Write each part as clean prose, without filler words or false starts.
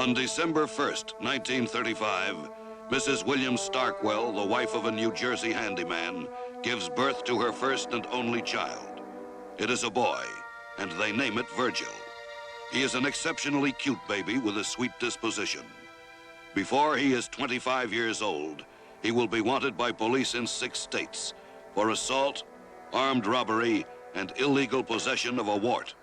On December 1st, 1935, Mrs. William Starkwell, the wife of a New Jersey handyman, gives birth to her first and only child. It is a boy, and they name it Virgil. He is an exceptionally cute baby with a sweet disposition. Before he is 25 years old, he will be wanted by police in 6 states for assault, armed robbery, and illegal possession of a wart.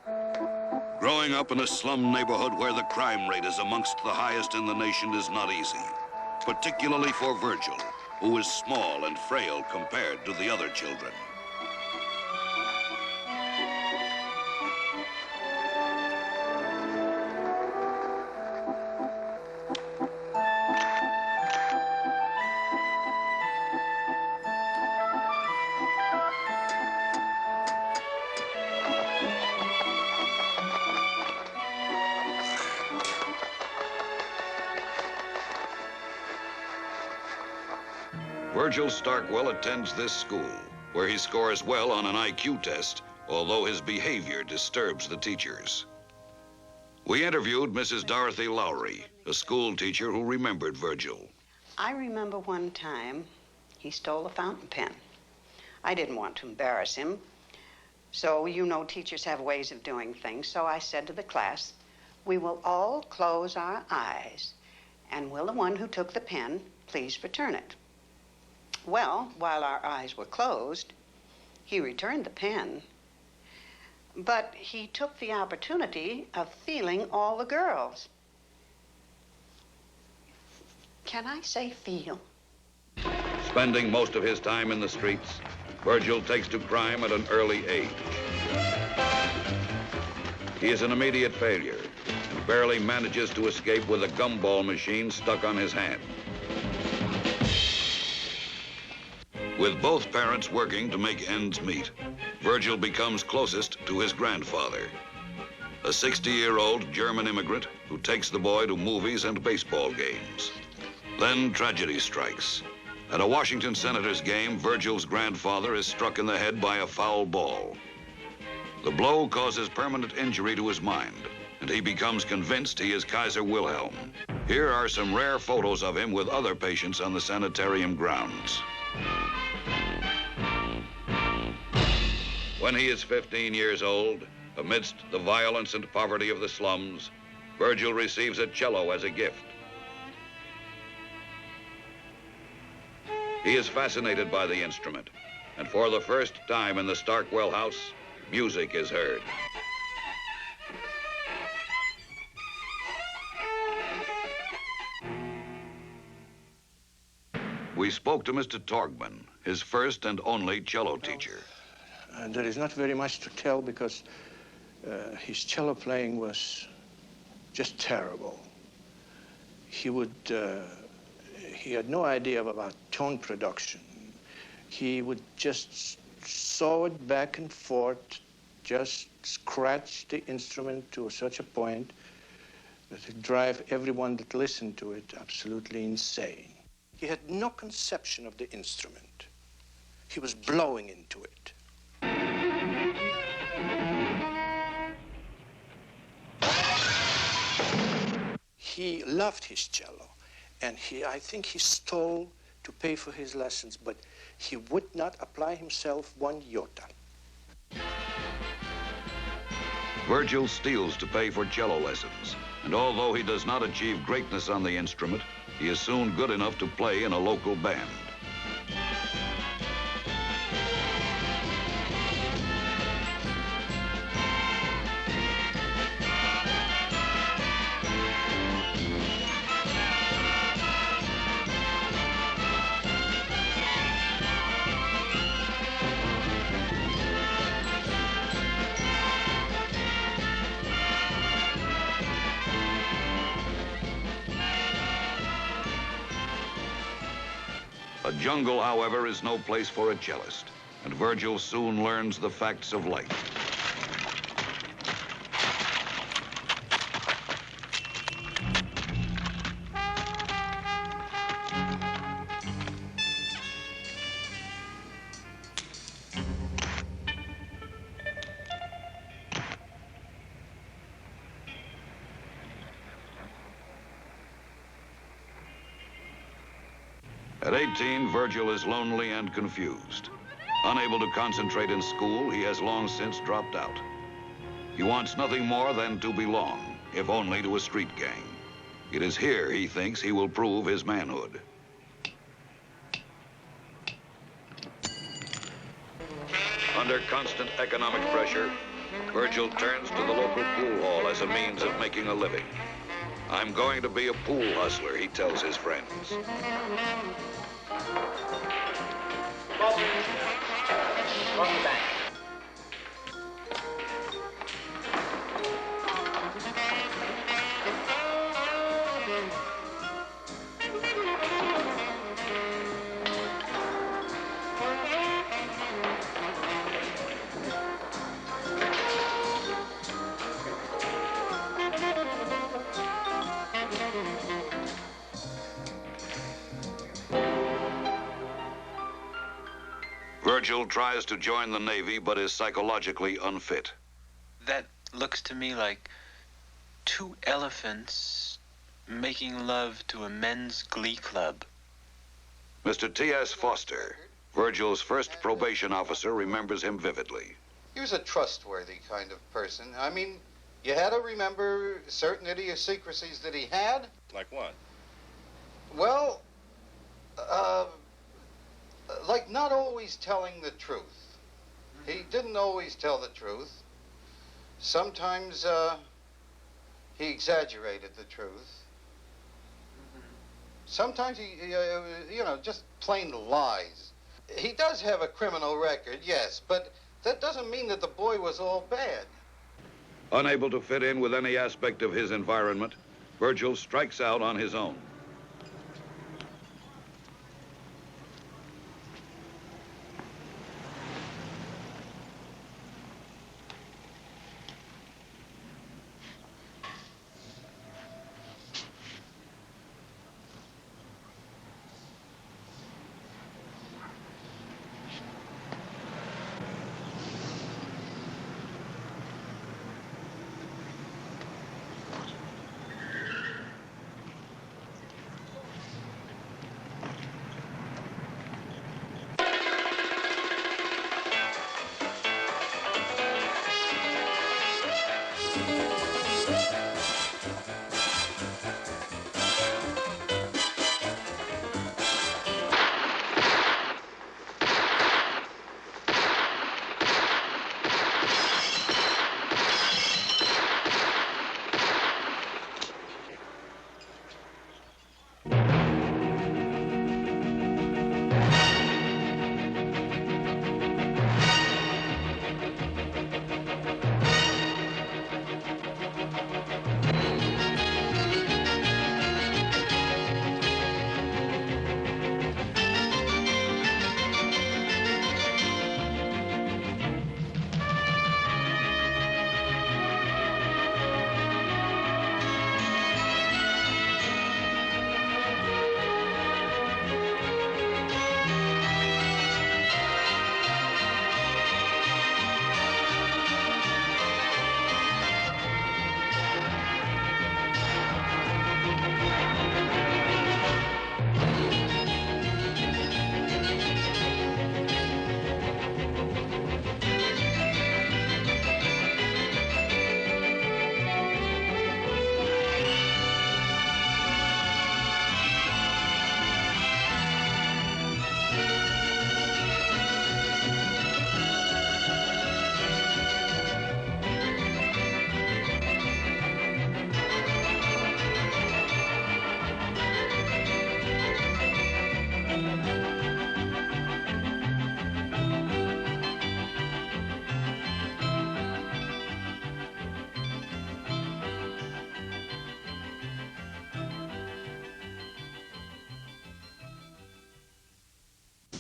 Growing up in a slum neighborhood where the crime rate is amongst the highest in the nation is not easy, particularly for Virgil, who is small and frail compared to the other children. Virgil Starkwell attends this school, where he scores well on an IQ test, although his behavior disturbs the teachers. We interviewed Mrs. Dorothy Lowry, a school teacher who remembered Virgil. I remember one time he stole a fountain pen. I didn't want to embarrass him. So, you know, teachers have ways of doing things. So I said to the class, we will all close our eyes, and will the one who took the pen please return it? Well, while our eyes were closed, he returned the pen, but he took the opportunity of feeling all the girls. Can I say feel? Spending most of his time in the streets, Virgil takes to crime at an early age. He is an immediate failure and barely manages to escape with a gumball machine stuck on his hand. With both parents working to make ends meet, Virgil becomes closest to his grandfather, a 60-year-old German immigrant who takes the boy to movies and baseball games. Then tragedy strikes. At a Washington Senators game, Virgil's grandfather is struck in the head by a foul ball. The blow causes permanent injury to his mind, and he becomes convinced he is Kaiser Wilhelm. Here are some rare photos of him with other patients on the sanitarium grounds. When he is 15 years old, amidst the violence and poverty of the slums, Virgil receives a cello as a gift. He is fascinated by the instrument, and for the first time in the Starkwell house, music is heard. We spoke to Mr. Torgman, his first and only cello teacher. There is not very much to tell because his cello playing was just terrible. He had no idea about tone production. He would just saw it back and forth, just scratch the instrument to such a point that it drive everyone that listened to it absolutely insane. He had no conception of the instrument. He was blowing into it. He loved his cello, and I think he stole to pay for his lessons, but he would not apply himself one iota. Virgil steals to pay for cello lessons, and although he does not achieve greatness on the instrument, he is soon good enough to play in a local band. A jungle, however, is no place for a cellist, and Virgil soon learns the facts of life. At 18, Virgil is lonely and confused. Unable to concentrate in school, he has long since dropped out. He wants nothing more than to belong, if only to a street gang. It is here, he thinks, he will prove his manhood. Under constant economic pressure, Virgil turns to the local pool hall as a means of making a living. I'm going to be a pool hustler, he tells his friends. Virgil tries to join the Navy, but is psychologically unfit. That looks to me like two elephants making love to a men's glee club. Mr. T.S. Foster, Virgil's first probation officer, remembers him vividly. He was a trustworthy kind of person. I mean, you had to remember certain idiosyncrasies that he had. Like what? Well, like not always telling the truth. He didn't always tell the truth. Sometimes he exaggerated the truth. Sometimes he, just plain lies. He does have a criminal record, yes, but that doesn't mean that the boy was all bad. Unable to fit in with any aspect of his environment, Virgil strikes out on his own.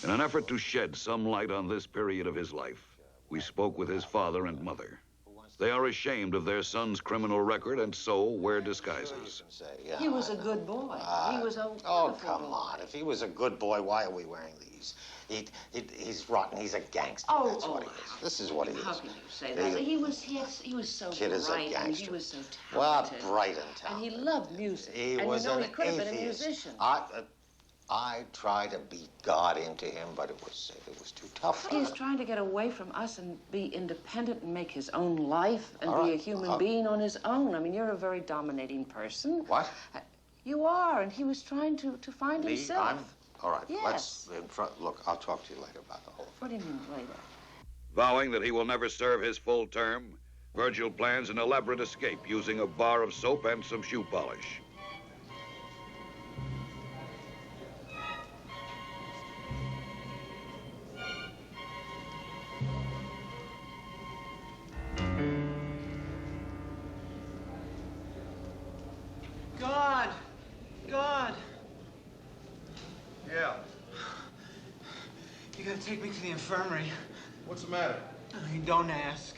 In an effort to shed some light on this period of his life, we spoke with his father and mother. They are ashamed of their son's criminal record and so wear disguises. He was a good boy. He was a Oh, come on. If he was a good boy, why are we wearing these? He's rotten. He's a gangster. That's what he is. This is what he is. How can you say that? He was so Kid is a bright, and he gangster. was so Well, talented. bright and talented. And he loved music. He and was you know, an he could have been a atheist. musician. I tried to beat God into him, but it was too tough. He was trying to get away from us and be independent and make his own life and be a human being on his own. I mean, you're a very dominating person. What? You are, and he was trying to find himself. All right, yes. Look, I'll talk to you later about the whole thing. What do you mean later? Vowing that he will never serve his full term, Virgil plans an elaborate escape using a bar of soap and some shoe polish. God! Yeah. You gotta take me to the infirmary. What's the matter? You don't ask.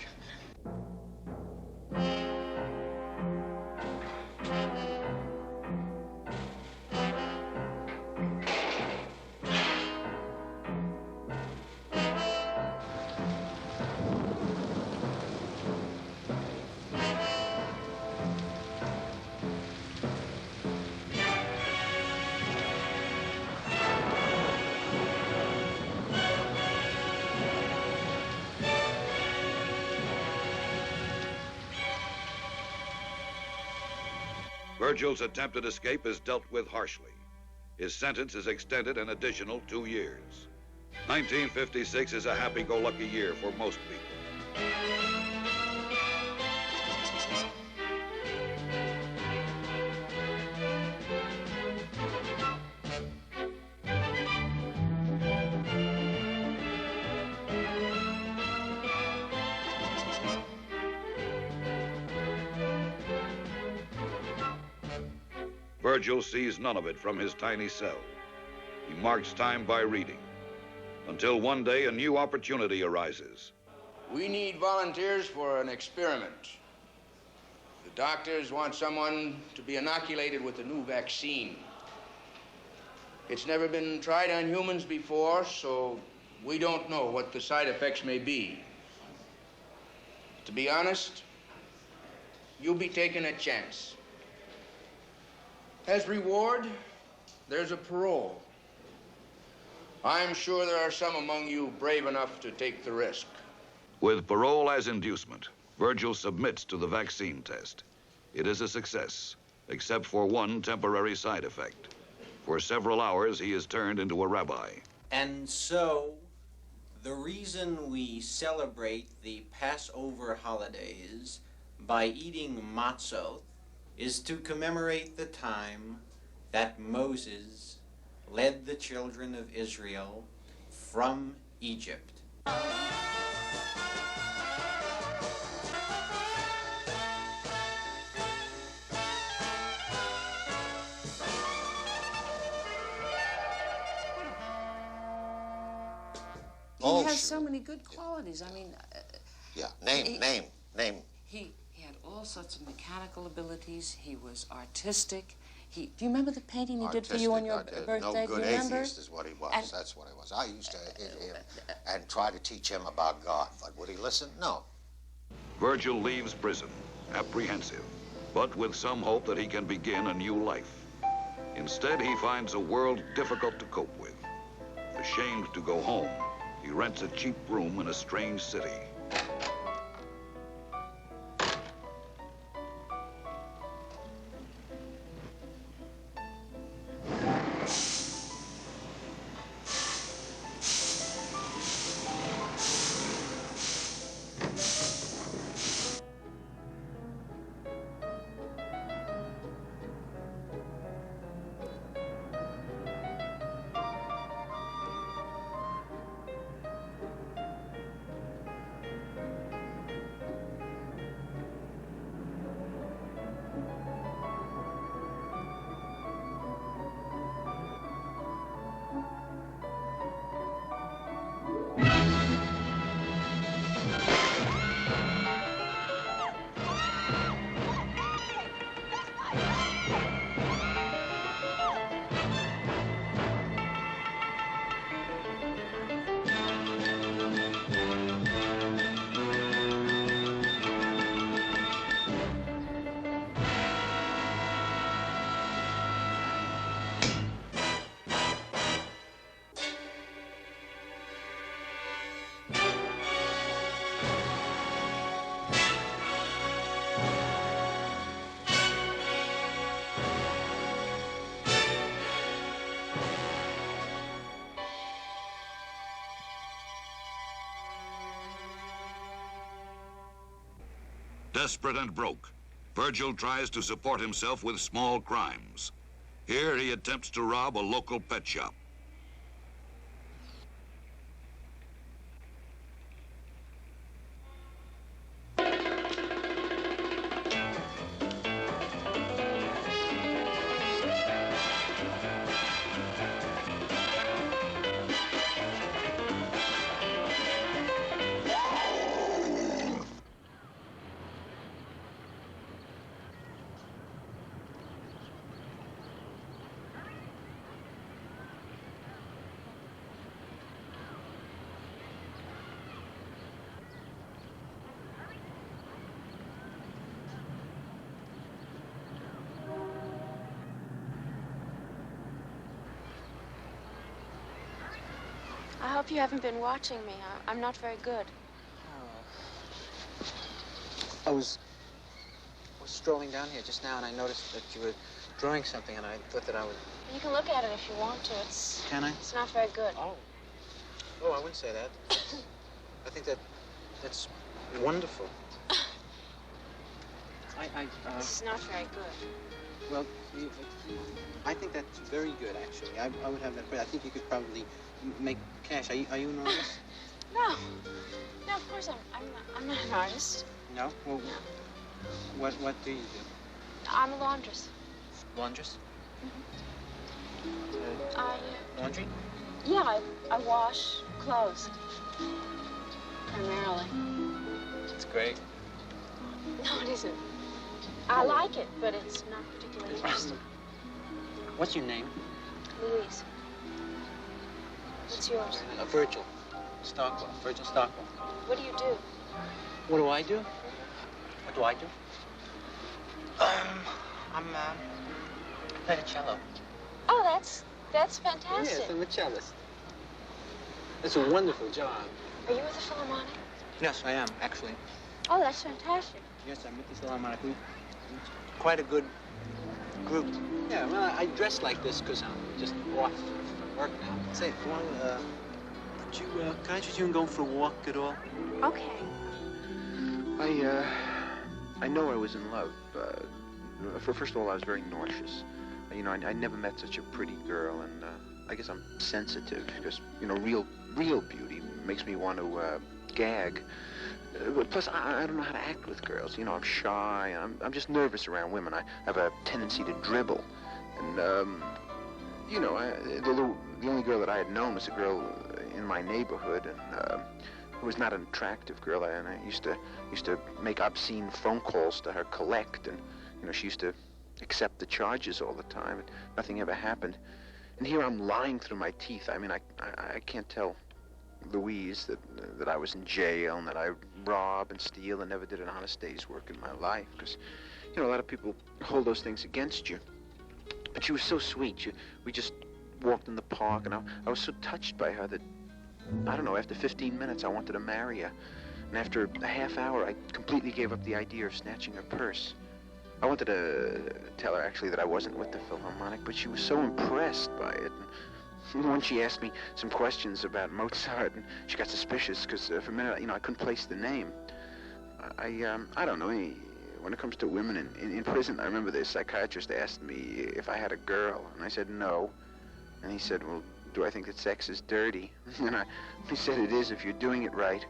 Virgil's attempted escape is dealt with harshly. His sentence is extended an additional 2 years. 1956 is a happy-go-lucky year for most people. Virgil sees none of it from his tiny cell. He marks time by reading, until one day a new opportunity arises. We need volunteers for an experiment. The doctors want someone to be inoculated with a new vaccine. It's never been tried on humans before, so we don't know what the side effects may be. To be honest, you'll be taking a chance. As reward, there's a parole. I'm sure there are some among you brave enough to take the risk. With parole as inducement, Virgil submits to the vaccine test. It is a success, except for one temporary side effect. For several hours, he is turned into a rabbi. And so, the reason we celebrate the Passover holidays by eating matzot is to commemorate the time that Moses led the children of Israel from Egypt. He has so many good qualities. I mean... yeah, name. He had all sorts of mechanical abilities. He was artistic. Do you remember the painting he did for you on your birthday? No good do you remember? atheist is what he was. And that's what he was. I used to hit him and try to teach him about God, but would he listen? No. Virgil leaves prison, apprehensive, but with some hope that he can begin a new life. Instead, he finds a world difficult to cope with. Ashamed to go home, he rents a cheap room in a strange city. Desperate and broke, Virgil tries to support himself with small crimes. Here he attempts to rob a local pet shop. I hope you haven't been watching me. I'm not very good. I was strolling down here just now, and I noticed that you were drawing something, and I thought that I would... You can look at it if you want to. Can I? It's not very good. Oh, I wouldn't say that. I think that's wonderful. This is not very good. Well, I think that's very good, actually. I would have that. But I think you could probably make cash. Are you an artist? No, of course I'm not an artist. No? Well, no. What do you do? I'm a laundress. Laundress? Laundry? Yeah, I wash clothes. Primarily. It's great. No, it isn't. I like it, but it's not particularly interesting. What's your name? Louise. What's yours? Virgil. Stockwell. Virgil Stockwell. What do you do? What do I do? What do I do? I'm play the cello. Oh, that's fantastic. Yes, I'm a cellist. It's a wonderful job. Are you with the Philharmonic? Yes, I am, actually. Oh, that's fantastic. Yes, I'm with the Philharmonic. It's quite a good group. Yeah, well, I dress like this because I'm just off work now. Say, could you, can I interest you in going for a walk at all? Okay. I know I was in love. First of all, I was very nauseous. You know, I never met such a pretty girl, and I guess I'm sensitive because, you know, real beauty makes me want to gag. Plus, I don't know how to act with girls. You know, I'm shy. I'm just nervous around women. I have a tendency to dribble. And, you know, the only girl that I had known was a girl in my neighborhood, and it was not an attractive girl. And I used to make obscene phone calls to her, collect, and, you know, she used to accept the charges all the time, and nothing ever happened. And here I'm lying through my teeth. I mean, I can't tell Louise that I was in jail and that I rob and steal and never did an honest day's work in my life, because, you know, a lot of people hold those things against you. But she was so sweet. We just walked in the park, and I was so touched by her that, I don't know, after 15 minutes I wanted to marry her. And after a half hour I completely gave up the idea of snatching her purse. I wanted to tell her, actually, that I wasn't with the Philharmonic, but she was so impressed by it. And once she asked me some questions about Mozart, and she got suspicious because for a minute, you know, I couldn't place the name. I don't know. When it comes to women in prison, I remember the psychiatrist asked me if I had a girl, and I said no. And he said, well, do I think that sex is dirty? And he said it is if you're doing it right.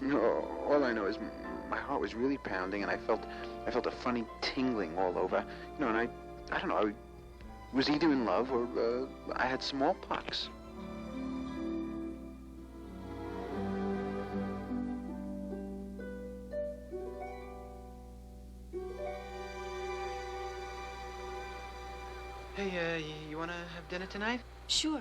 You know, all I know is my heart was really pounding, and I felt a funny tingling all over. You know, and I don't know, I was either in love or I had smallpox. Hey, you wanna have dinner tonight? Sure.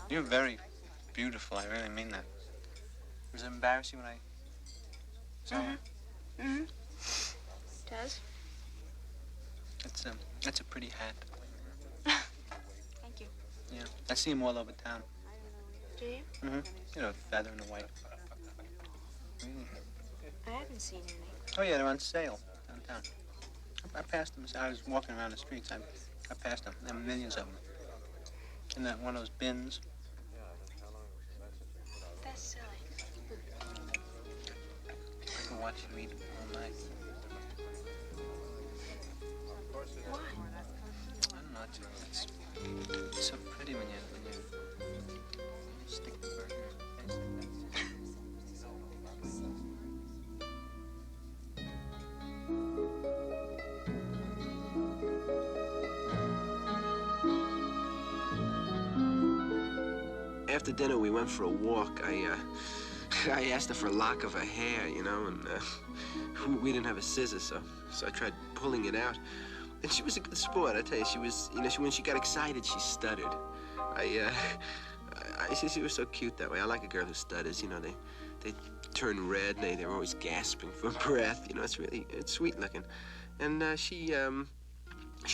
You're very beautiful. I really mean that. Does it embarrass you when I saw you? Mm-hmm. Does? That's a pretty hat. Thank you. Yeah, I see them all over town. Do you? Mm-hmm. You know, feather and the white. I haven't seen any. Oh, yeah, they're on sale downtown. I passed them. I was walking around the streets. I passed them. There were millions of them. In that one of those bins. That's silly. I can watch you eat all night. Why? I don't know. It's so pretty when you stick the burger in your face like that. After dinner, we went for a walk. I asked her for a lock of her hair, you know, and we didn't have a scissor, so I tried pulling it out. And she was a good sport, I tell you. She was, you know, when she got excited, she stuttered. She was so cute that way. I like a girl who stutters, you know. They turn red, and they're always gasping for breath, you know. It's sweet looking. And she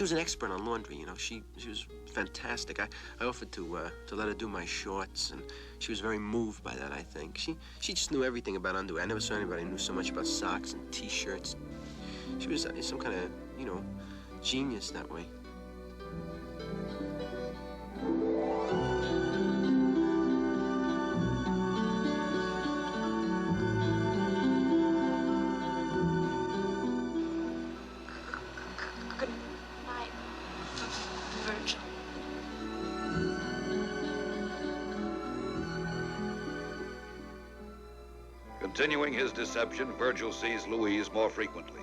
was an expert on laundry, you know. She was fantastic. I offered to let her do my shorts, and she was very moved by that, I think. She just knew everything about underwear. I never saw anybody who knew so much about socks and T-shirts. She was some kind of, you know, genius that way. Good night, Virgil. Continuing his deception, Virgil sees Louise more frequently.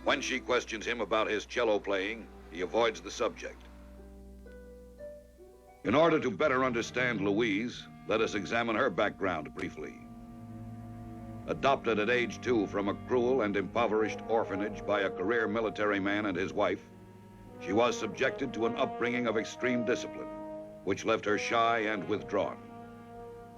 When she questions him about his cello playing, he avoids the subject. In order to better understand Louise, let us examine her background briefly. Adopted at age 2 from a cruel and impoverished orphanage by a career military man and his wife, she was subjected to an upbringing of extreme discipline, which left her shy and withdrawn.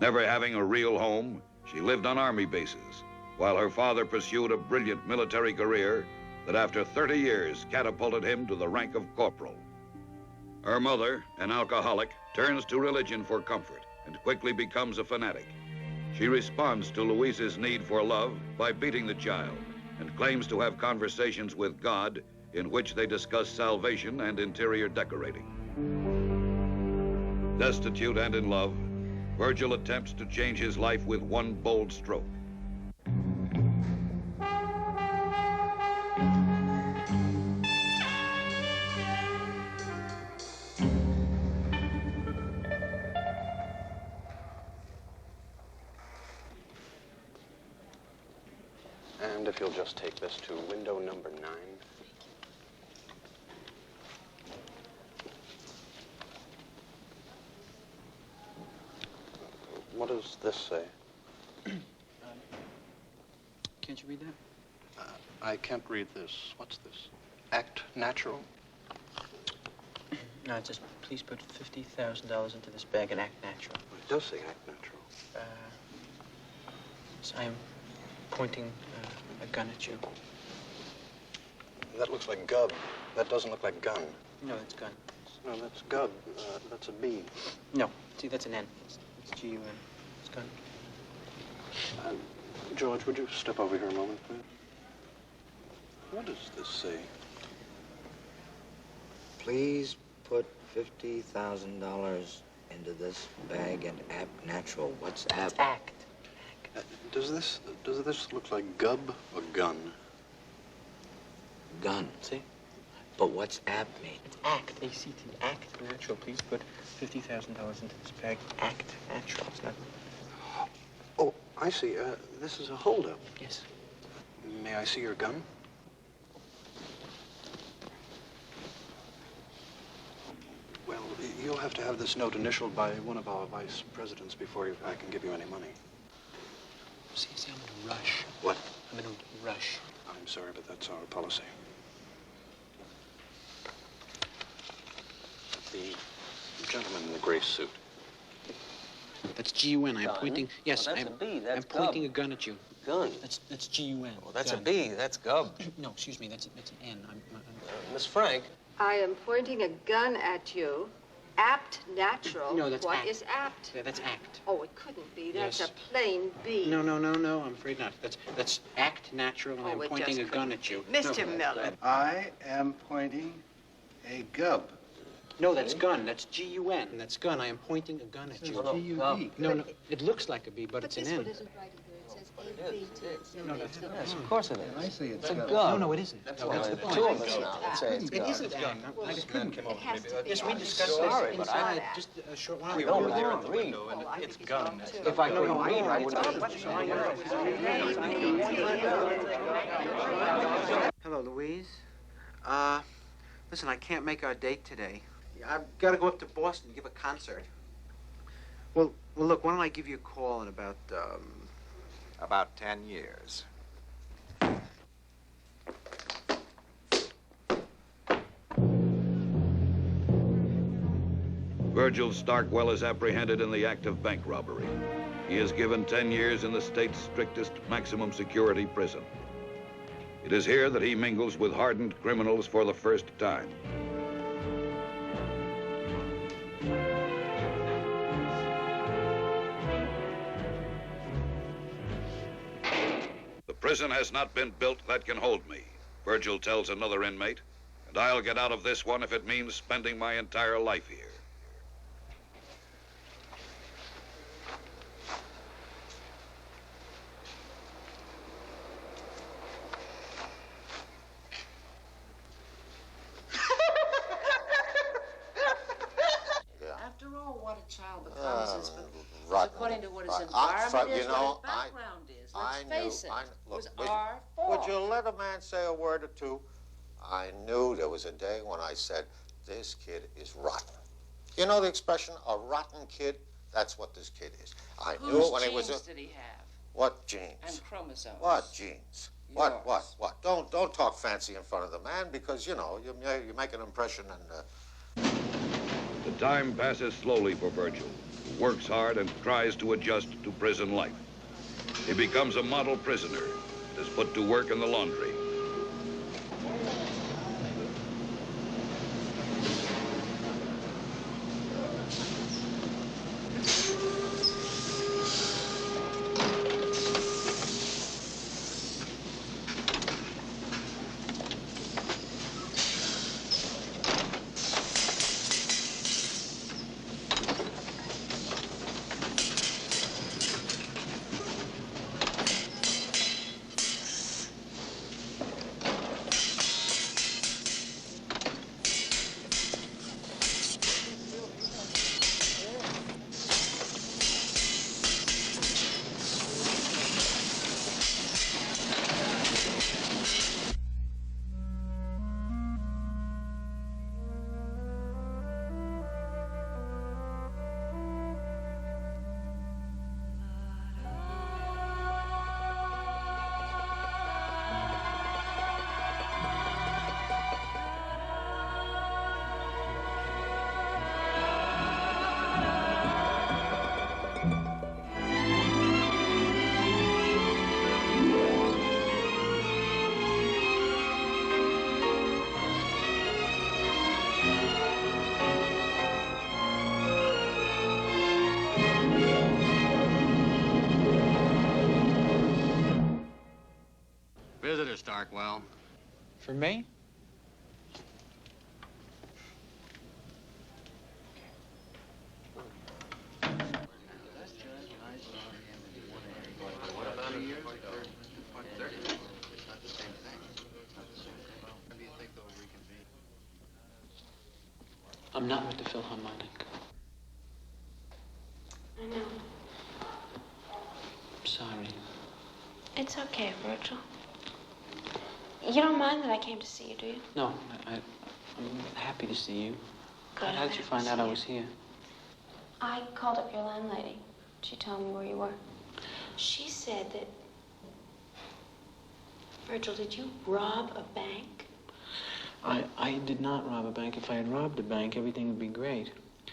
Never having a real home, she lived on army bases, while her father pursued a brilliant military career that after 30 years catapulted him to the rank of corporal. Her mother, an alcoholic, turns to religion for comfort and quickly becomes a fanatic. She responds to Louise's need for love by beating the child and claims to have conversations with God in which they discuss salvation and interior decorating. Destitute and in love, Virgil attempts to change his life with one bold stroke. And if you'll just take this to window number 9. What does this say? Can't you read that? I can't read this. What's this? Act natural? No, it says, please put $50,000 into this bag and act natural. It does say act natural. So I am pointing a gun at you. That looks like gub. That doesn't look like gun. No, it's gun. No, that's gub. That's a B. No, see, that's an N. It's G-U-N. It's gun. George, would you step over here a moment, please? What does this say? Please put $50,000 into this bag and act natural. What's act? Act. Does this look like gub or gun? Gun. See? But what's apt mean? It's act. A-C-T. Act natural. Please put $50,000 into this bag. Act natural. It's not... Oh, I see. This is a holdup. Yes. May I see your gun? Well, you'll have to have this note initialed by one of our vice presidents before I can give you any money. See, I'm in a rush. What? I'm in a rush. I'm sorry, but that's our policy. The gentleman in the gray suit. That's G-U-N. I'm Gun? pointing. Yes, Oh, that's a B. That's I'm pointing gub. a gun at you. Gun? That's G-U-N. Well, that's gun. a B. That's gub. No, excuse me. That's an N. Miss Frank. I am pointing a gun at you. Apt, natural. No, that's What act. is apt? Yeah, that's act. Oh, it couldn't be. That's Yes. a plain B. No, I'm afraid not. That's act natural, and I'm it pointing just a gun at you. Mr. No, Miller. I am pointing a gub. No, that's gun. That's G-U-N. That's gun. I am pointing a gun at you. G-U-B. No, it looks like a B, but it's an N. isn't right either. It says A-B. No, that's Yes, of course it is. I say it's a gub. gub. No, it isn't. That's the the point. two of us now. Let's say it's It gub. isn't N. I just couldn't. It has to be. Yes, we discussed Sorry, this but inside just a short while We ago. were there at the window, and it's gun. If I couldn't read, I would Hello, Louise. Listen, I can't make our date today. I've got to go up to Boston to give a concert. Well, look, why don't I give you a call in about 10 years. Virgil Starkwell is apprehended in the act of bank robbery. He is given 10 years in the state's strictest maximum security prison. It is here that he mingles with hardened criminals for the first time. The prison has not been built that can hold me, Virgil tells another inmate, and I'll get out of this one if it means spending my entire life here. After all, what a child becomes is rotten. according to what his Right. environment is, you know, what his background is. I Let's knew. face it. Look, It was our fault. would you let a man say a word or two? I knew there was a day when I said, this kid is rotten. You know the expression, a rotten kid? That's what this kid is. I knew it when he was a... Whose genes did he have? What genes? And chromosomes. What genes? What? Don't talk fancy in front of the man because, you know, you make an impression and... The time passes slowly for Virgil, who works hard and tries to adjust to prison life. He becomes a model prisoner and is put to work in the laundry. Visitor, Starkwell. For me? I'm not with the Philharmonic. I know. I'm sorry. It's okay, Virgil. You don't mind that I came to see you, do you? No, I'm happy to see you. Good, How did you find out I was here? I called up your landlady. She told me where you were. She said that... Virgil, did you rob a bank? I did not rob a bank. If I had robbed a bank, everything would be great.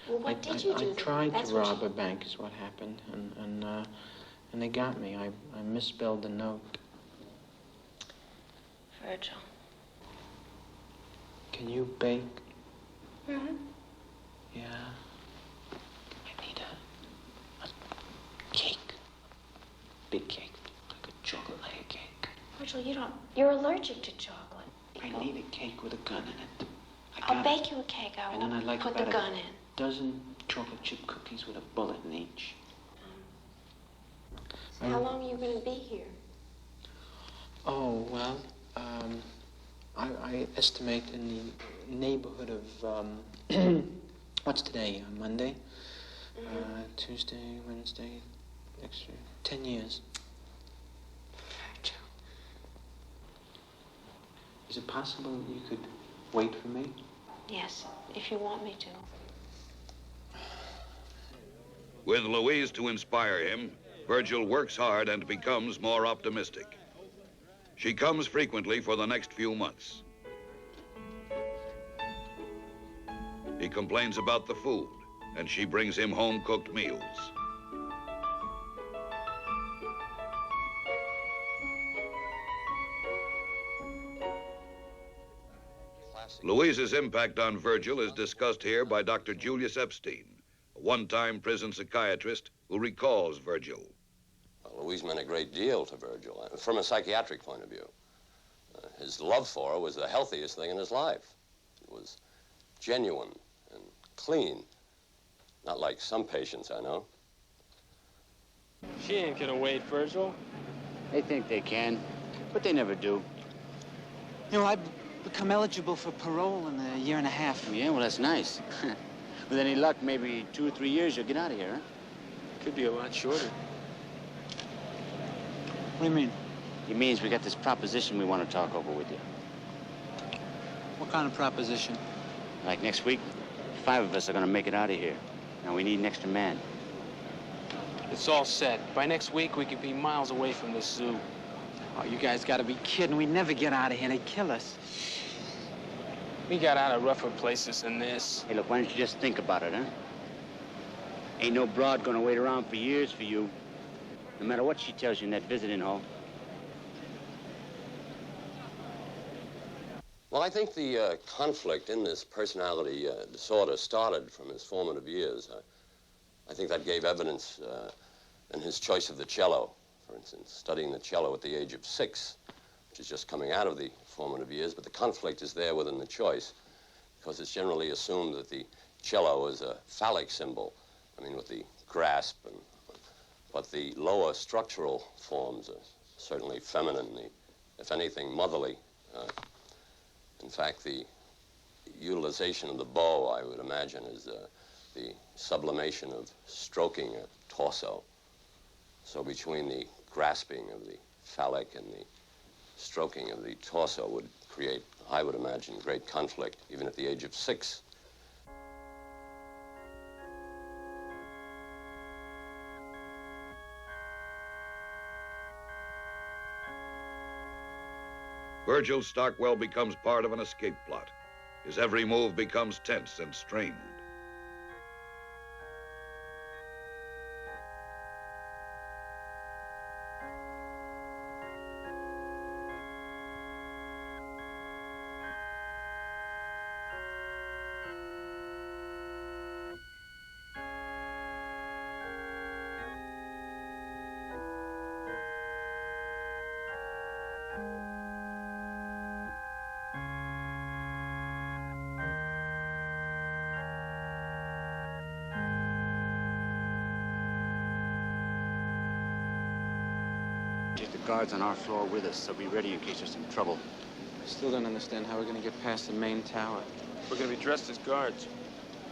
Well, what did you do? I tried That's to what rob a bank is what happened, and they got me. I misspelled the note. Virgil. Can you bake? Mm-hmm. Yeah. I need a cake. Big cake, like a chocolate layer cake. Virgil, you're allergic to chocolate. I need a cake with a gun in it. I'll bake you a cake. I And then I'd like put the about gun a in. dozen chocolate chip cookies with a bullet in each. How long are you going to be here? Oh, well, I estimate in the neighborhood of, what's today, Monday? Tuesday, Wednesday, next year, 10 years. Is it possible you could wait for me? Yes, if you want me to. With Louise to inspire him, Virgil works hard and becomes more optimistic. She comes frequently for the next few months. He complains about the food, and she brings him home-cooked meals. Louise's impact on Virgil is discussed here by Dr. Julius Epstein, a one-time prison psychiatrist who recalls Virgil. Well, Louise meant a great deal to Virgil, from a psychiatric point of view. His love for her was the healthiest thing in his life. It was genuine and clean, not like some patients I know. She ain't gonna wait, Virgil. They think they can, but they never do. You know, I've become eligible for parole in a year and a half. Yeah, well, that's nice. With any luck, maybe 2 or 3 years, you'll get out of here, huh? Could be a lot shorter. What do you mean? It means we got this proposition we want to talk over with you. What kind of proposition? Like next week, 5 of us are gonna make it out of here. Now we need an extra man. It's all set. By next week, we could be miles away from this zoo. Oh, you guys gotta be kidding. We'd never get out of here. They'd kill us. We got out of rougher places than this. Hey, look, why don't you just think about it, huh? Ain't no broad gonna wait around for years for you, no matter what she tells you in that visiting hall. Well, I think the conflict in this personality disorder started from his formative years. I think that gave evidence in his choice of the cello. For instance, studying the cello at the age of 6, which is just coming out of the formative years, but the conflict is there within the choice because it's generally assumed that the cello is a phallic symbol, I mean, with the grasp, but the lower structural forms are certainly feminine, if anything, motherly. In fact, the utilization of the bow, I would imagine, is the sublimation of stroking a torso. So between the grasping of the phallic and the stroking of the torso would create, I would imagine, great conflict, even at the age of 6. Virgil Stockwell becomes part of an escape plot. His every move becomes tense and strained. Take the guards on our floor with us, so be ready in case there's some trouble. I still don't understand how we're gonna get past the main tower. We're gonna be dressed as guards.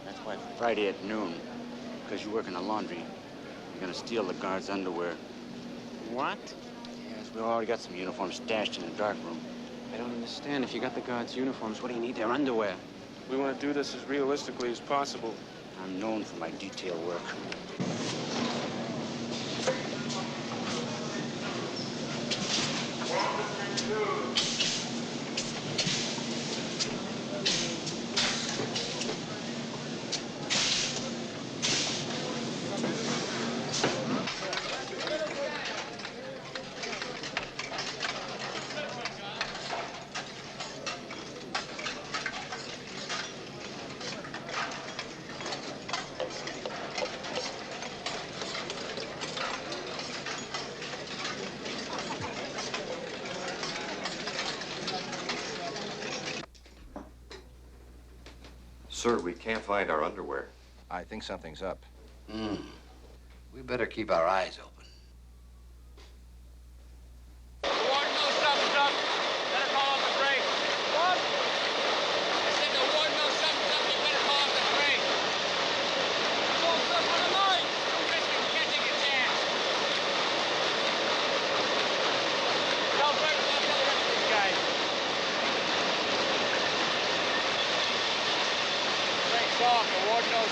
That's why Friday at noon, because you work in the laundry, you're gonna steal the guards' underwear. What? Yes, we already got some uniforms stashed in the dark room. I don't understand. If you got the guards' uniforms, what do you need their underwear? We want to do this as realistically as possible. I'm known for my detail work. Sir, we can't find our underwear. I think something's up. We better keep our eyes open.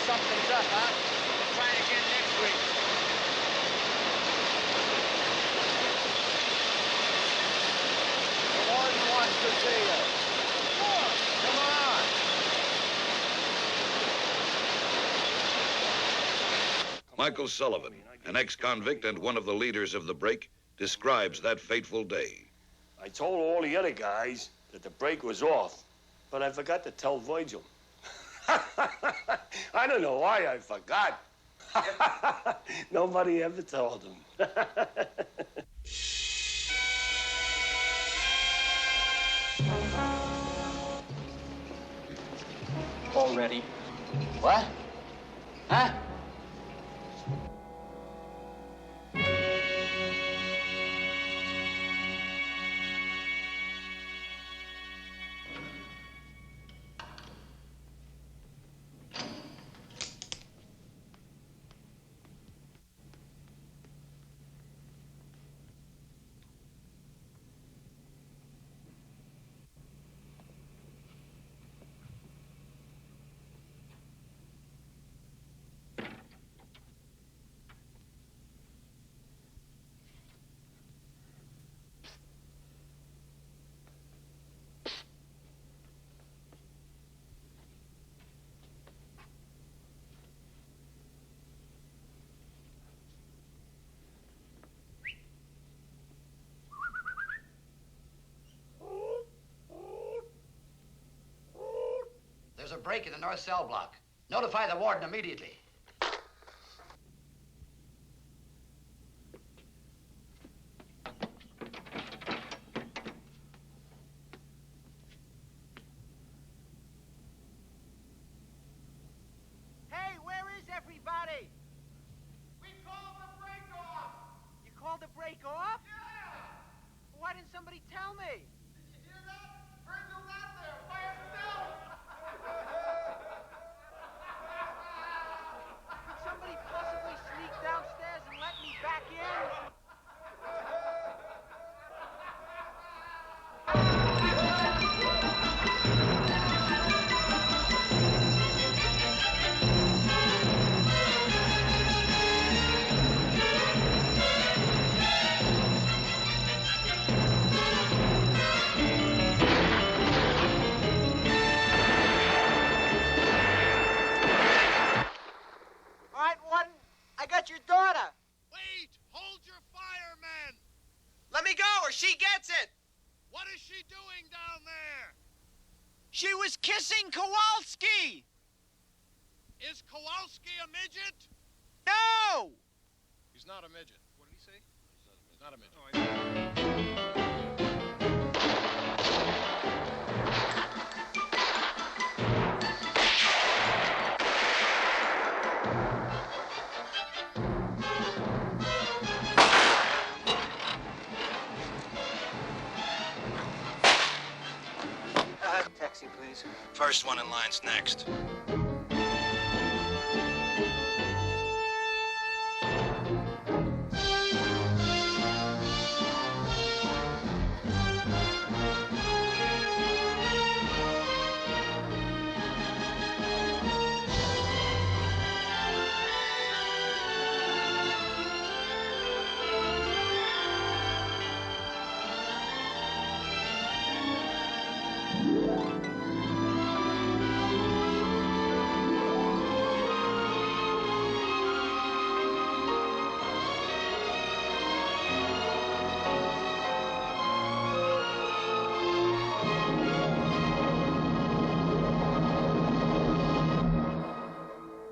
Something's up, huh? Try it again next week. The warden wants to see you. Come on. Michael Sullivan, an ex-convict and one of the leaders of the break, describes that fateful day. I told all the other guys that the break was off, but I forgot to tell Virgil. I don't know why I forgot. Nobody ever told him. All ready. What? Huh? There's a break in the north cell block. Notify the warden immediately. Hey, where is everybody? We called the break off. You called the break off? Yeah. Why didn't somebody tell me? Did you hear that? Virgil's out there by himself. Could somebody possibly sneak downstairs and let me back in? All right, Warden, I got your daughter. Wait! Hold your fire, men! Let me go or she gets it! What is she doing down there? She was kissing Kowalski! Is Kowalski a midget? No! He's not a midget. What did he say? He's not a midget. Taxi, please. First one in line's next.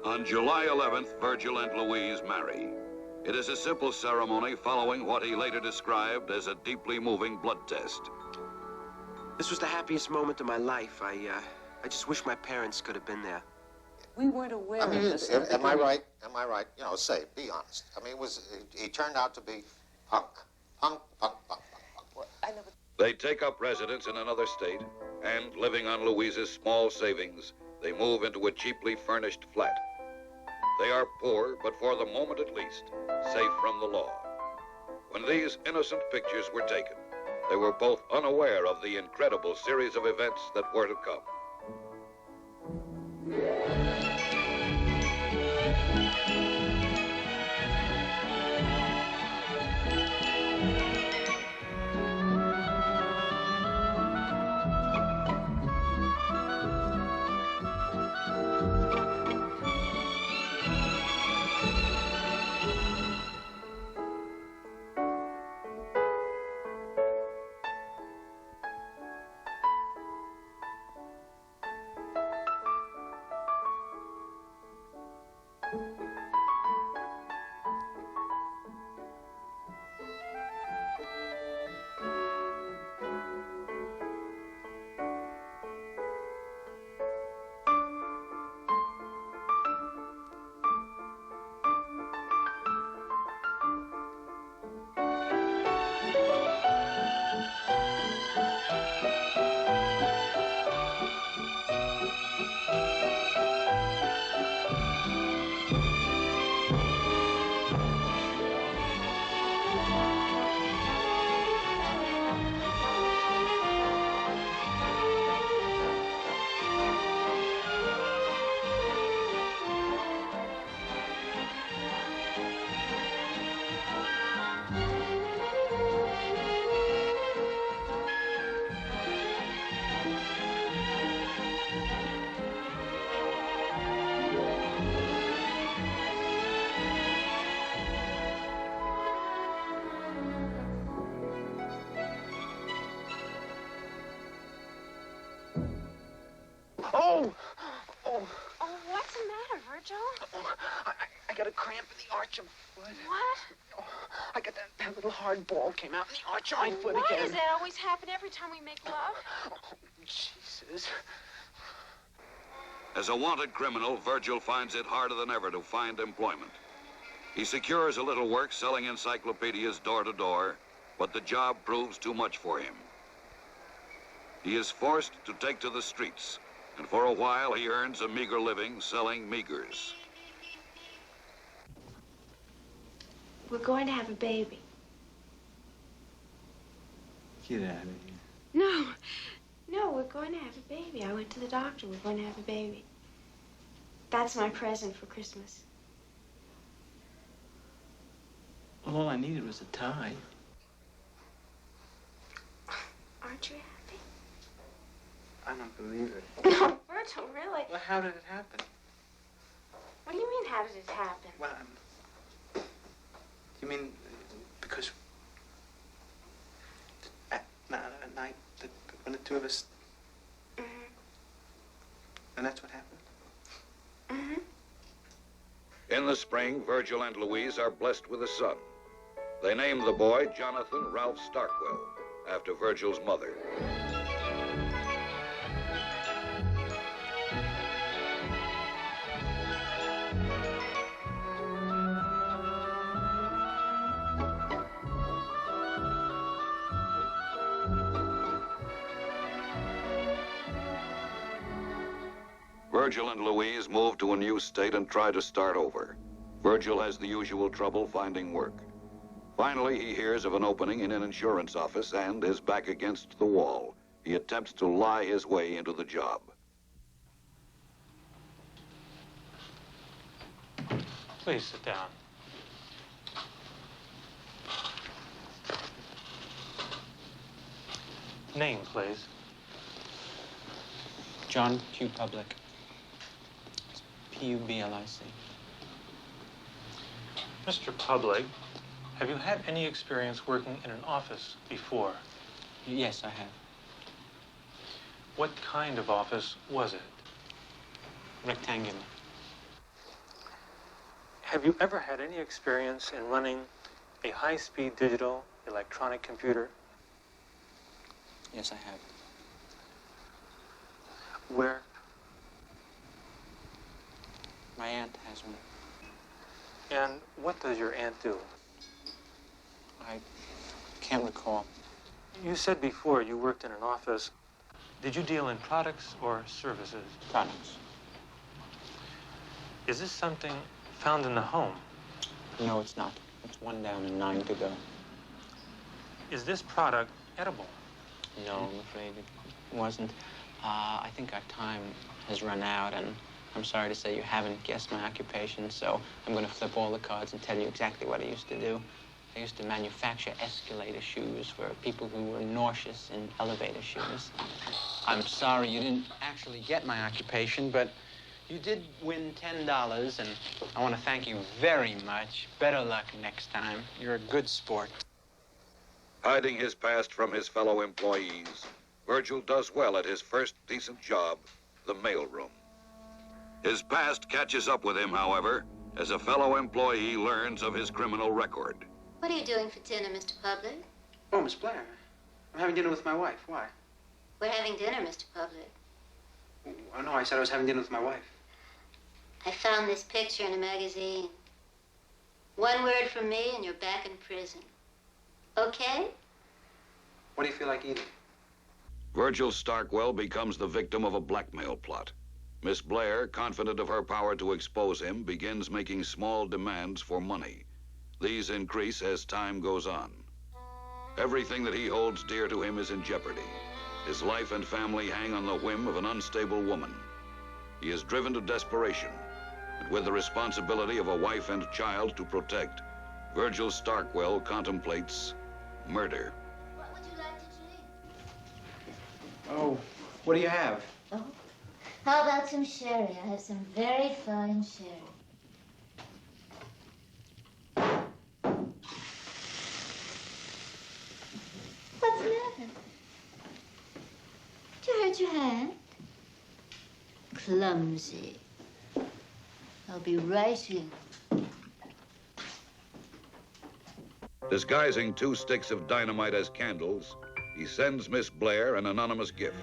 On July 11th, Virgil and Louise marry. It is a simple ceremony following what he later described as a deeply moving blood test. This was the happiest moment of my life. I just wish my parents could have been there. We weren't aware I mean, of this. am I right? Am I right? You know, be honest. I mean, he turned out to be punk. Punk. They take up residence in another state, and living on Louise's small savings, they move into a cheaply furnished flat. They are poor, but for the moment at least, safe from the law. When these innocent pictures were taken, they were both unaware of the incredible series of events that were to come. Oh, what's the matter, Virgil? I got a cramp in the arch of my foot. What? Oh, I got that little hard ball came out in the arch of my foot Why again. does that always happen every time we make love? Oh, Jesus. As a wanted criminal, Virgil finds it harder than ever to find employment. He secures a little work selling encyclopedias door to door, but the job proves too much for him. He is forced to take to the streets, and for a while he earns a meager living selling meagers. We're going to have a baby. Get out of here. No, we're going to have a baby. I went to the doctor. We're going to have a baby. That's my present for Christmas. All I needed was a tie. Aren't you happy? I don't believe it. No, Virgil, really? Well, how did it happen? What do you mean, how did it happen? Well, you mean because at night when the two of us... Mm-hmm. And that's what happened? Mm-hmm. In the spring, Virgil and Louise are blessed with a son. They name the boy Jonathan Ralph Starkwell, after Virgil's mother. Virgil and Louise move to a new state and try to start over. Virgil has the usual trouble finding work. Finally, he hears of an opening in an insurance office and, his back against the wall, he attempts to lie his way into the job. Please sit down. Name, please. John Q. Public. P-U-B-L-I-C. Mr. Public, have you had any experience working in an office before? Yes, I have. What kind of office was it? Rectangular. Have you ever had any experience in running a high-speed digital electronic computer? Yes, I have. Where? My aunt has one. And what does your aunt do? I can't recall. You said before you worked in an office. Did you deal in products or services? Products. Is this something found in the home? No, it's not. It's one down and 9 to go. Is this product edible? No, I'm afraid it wasn't. I think our time has run out, and I'm sorry to say you haven't guessed my occupation, so I'm going to flip all the cards and tell you exactly what I used to do. I used to manufacture escalator shoes for people who were nauseous in elevator shoes. I'm sorry you didn't actually get my occupation, but you did win $10, and I want to thank you very much. Better luck next time. You're a good sport. Hiding his past from his fellow employees, Virgil does well at his first decent job, the mailroom. His past catches up with him, however, as a fellow employee learns of his criminal record. What are you doing for dinner, Mr. Public? Oh, Miss Blair. I'm having dinner with my wife. Why? We're having dinner, Mr. Public. Oh, no, I said I was having dinner with my wife. I found this picture in a magazine. One word from me and you're back in prison. Okay? What do you feel like eating? Virgil Starkwell becomes the victim of a blackmail plot. Miss Blair, confident of her power to expose him, begins making small demands for money. These increase as time goes on. Everything that he holds dear to him is in jeopardy. His life and family hang on the whim of an unstable woman. He is driven to desperation, and with the responsibility of a wife and child to protect, Virgil Starkwell contemplates murder. What would you like to drink? Oh, what do you have? Oh, how about some sherry? I have some very fine sherry. What's the matter? Did you hurt your hand? Clumsy. I'll be right in. Disguising 2 sticks of dynamite as candles, he sends Miss Blair an anonymous gift.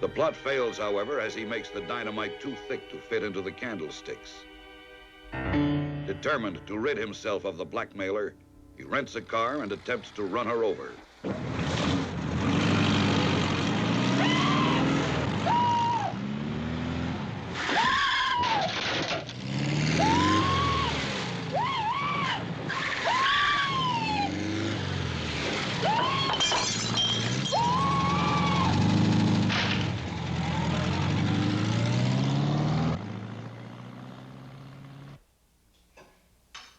The plot fails, however, as he makes the dynamite too thick to fit into the candlesticks. Determined to rid himself of the blackmailer, he rents a car and attempts to run her over.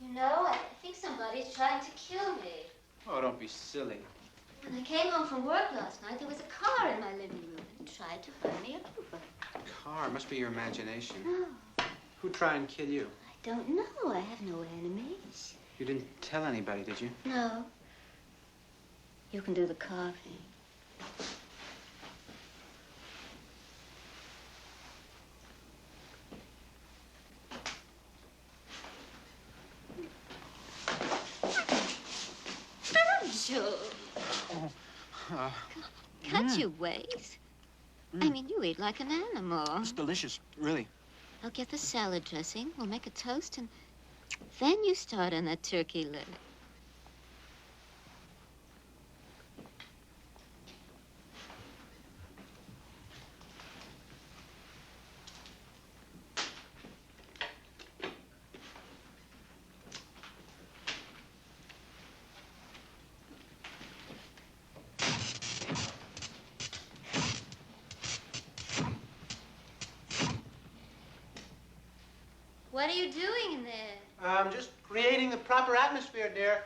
You know, I think somebody's trying to kill me. Oh, don't be silly. When I came home from work last night, there was a car in my living room and tried to run me over. Car, must be your imagination. No, Who'd try and kill you? I don't know. I have no enemies. You didn't tell anybody, did you? No. You can do the carving. Virgil! Cut your ways. I mean, you eat like an animal. It's delicious, really. I'll get the salad dressing. We'll make a toast, and then you start on that turkey leg. What are you doing in there? I'm just creating the proper atmosphere, dear.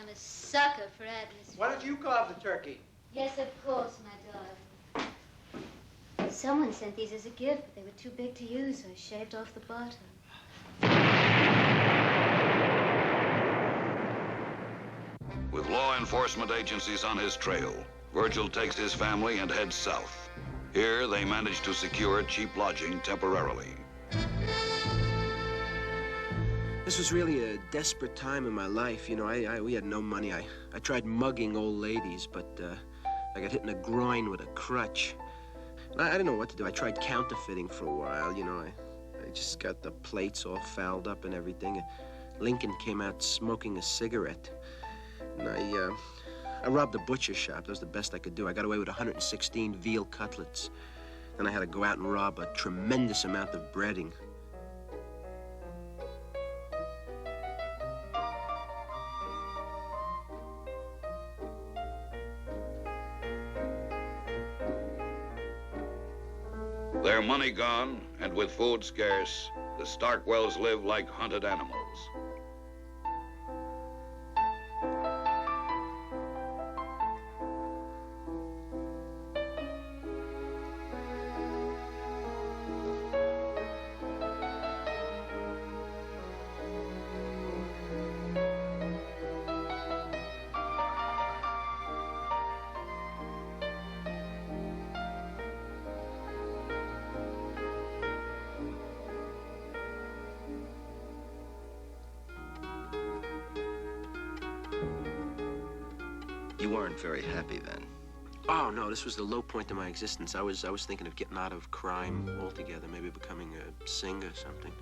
I'm a sucker for atmosphere. Why don't you carve the turkey? Yes, of course, my darling. Someone sent these as a gift, but they were too big to use, so I shaved off the bottom. With law enforcement agencies on his trail, Virgil takes his family and heads south. Here, they manage to secure cheap lodging temporarily. This was really a desperate time in my life. You know, we had no money. I tried mugging old ladies, but I got hit in the groin with a crutch. I didn't know what to do. I tried counterfeiting for a while, you know. I just got the plates all fouled up and everything. Lincoln came out smoking a cigarette. And I robbed a butcher shop. That was the best I could do. I got away with 116 veal cutlets. Then I had to go out and rob a tremendous amount of breading. Their money gone, and with food scarce, the Starkwells live like hunted animals. You weren't very happy then. Oh, no, this was the low point of my existence. I was thinking of getting out of crime altogether, maybe becoming a singer or something.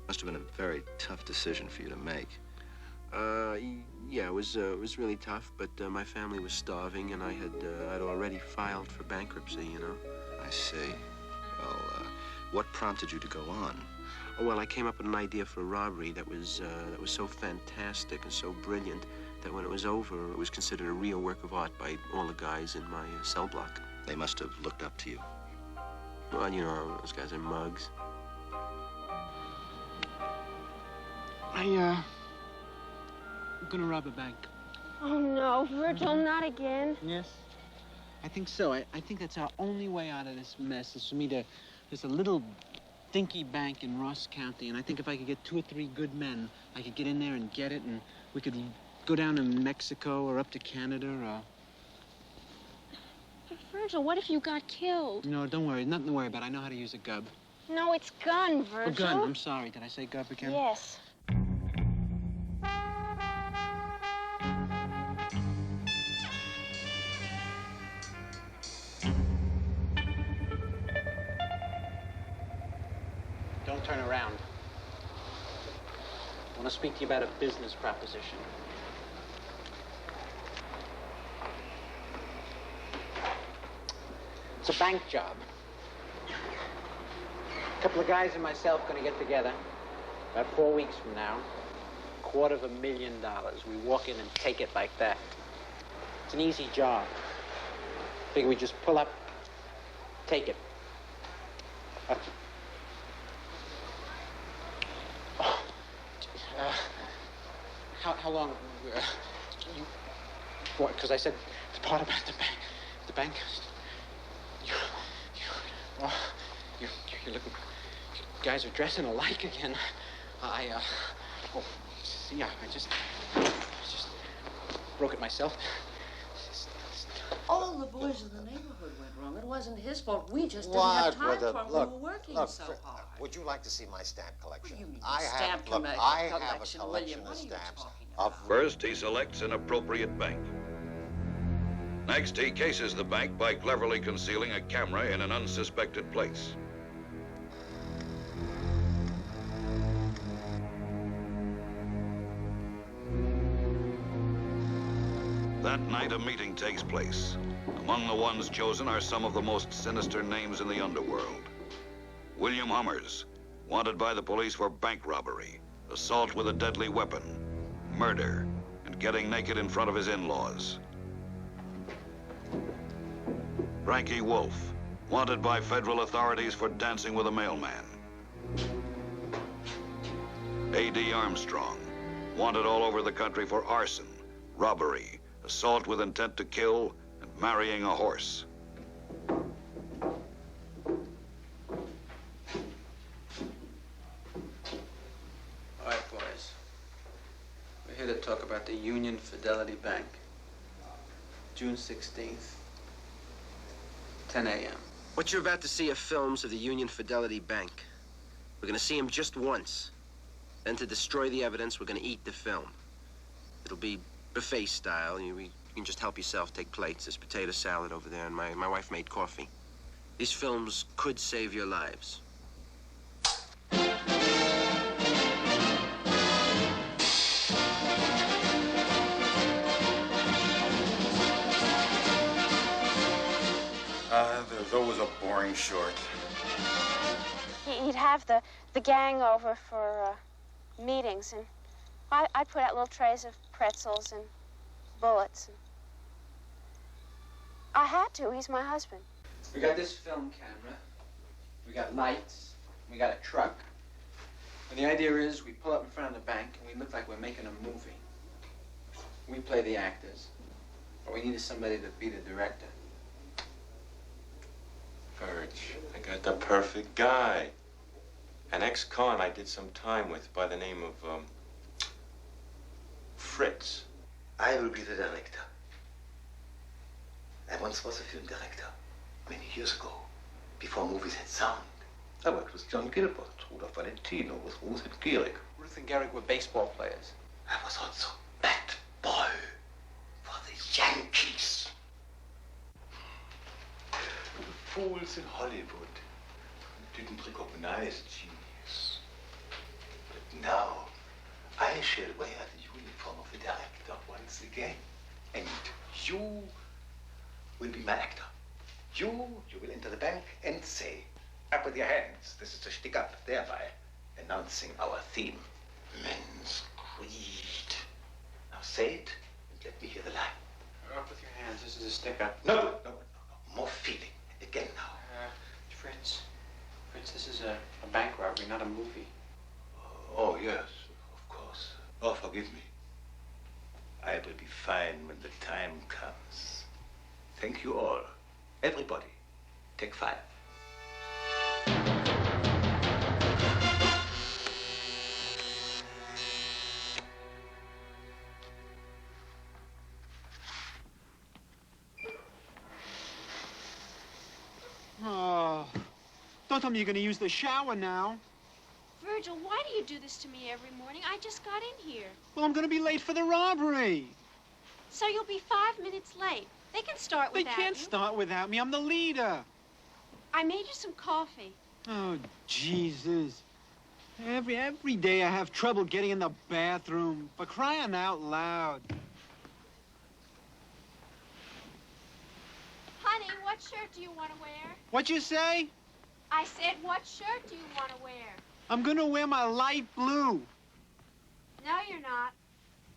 Must have been a very tough decision for you to make. Yeah, it was really tough, but my family was starving, and I'd already filed for bankruptcy, you know. I see. Well, what prompted you to go on? Oh, well, I came up with an idea for a robbery that was so fantastic and so brilliant that when it was over, it was considered a real work of art by all the guys in my cell block. They must have looked up to you. Well, you know, those guys are mugs. I'm gonna rob a bank. Oh, no, Virgil, not again. Yes? I think so. I think that's our only way out of this mess is for me to... There's a little dinky bank in Ross County, and I think if I could get 2 or 3 good men, I could get in there and get it, and we could go down to Mexico or up to Canada or... But Virgil, what if you got killed? No, don't worry. Nothing to worry about. I know how to use a gub. No, it's gun, Virgil. A gun. I'm sorry. Did I say gub again? Yes. Don't turn around. I want to speak to you about a business proposition. It's a bank job. A couple of guys and myself going to get together about 4 weeks from now. $250,000. We walk in and take it like that. It's an easy job. Figure we just pull up, take it. How long? What? Because I said the part about the bank. The bank. You look. You guys are dressing alike again. I just broke it myself. All the boys in the neighborhood went wrong. It wasn't his fault. We just didn't have time for him. We were working so hard. Would you like to see my stamp collection? What do you mean, I stamp have a collection, collection William? of stamps. First, he selects an appropriate bank. Next, he cases the bank by cleverly concealing a camera in an unsuspected place. That night, a meeting takes place. Among the ones chosen are some of the most sinister names in the underworld. William Hummers, wanted by the police for bank robbery, assault with a deadly weapon, murder, and getting naked in front of his in-laws. Frankie Wolf, wanted by federal authorities for dancing with a mailman. A.D. Armstrong, wanted all over the country for arson, robbery, assault with intent to kill, and marrying a horse. All right, boys. We're here to talk about the Union Fidelity Bank. June 16th, 10 a.m. What you're about to see are films of the Union Fidelity Bank. We're going to see them just once. Then to destroy the evidence, we're going to eat the film. It'll be buffet style. You can just help yourself, take plates. There's potato salad over there, and my wife made coffee. These films could save your lives. There's always a boring short. He'd have the gang over for meetings, and I'd put out little trays of pretzels and bullets. And I had to. He's my husband. We got this film camera. We got lights. We got a truck. And the idea is we pull up in front of the bank and we look like we're making a movie. We play the actors. But we needed somebody to be the director. Birch, I got the perfect guy. An ex-con I did some time with by the name of, Fritz. I will be the director. I once was a film director, many years ago, before movies had sound. I worked with John Gilbert, Rudolph Valentino, with Ruth and Gehrig. Ruth and Gehrig were baseball players. I was also bat boy for the Yankees. The fools in Hollywood didn't recognize genius. But now, I shall wear the uniform of the director once again. And you will be my actor. You will enter the bank and say, up with your hands. This is a stick up, thereby announcing our theme. Men's greed. Now say it and let me hear the line. Up with your hands. This is a stick up. No. More feeling. Again now. Fritz, this is a bank robbery, not a movie. Oh, yes, of course. Oh, forgive me. I will be fine when the time comes. Thank you all. Everybody, take 5. Oh, don't tell me you're going to use the shower now. Virgil, why do you do this to me every morning? I just got in here. Well, I'm going to be late for the robbery. So you'll be 5 minutes late. They can start without you. They can't start without me. I'm the leader. I made you some coffee. Oh, Jesus. Every day I have trouble getting in the bathroom. For crying out loud. Honey, what shirt do you want to wear? What'd you say? I said, what shirt do you want to wear? I'm going to wear my light blue. No, you're not.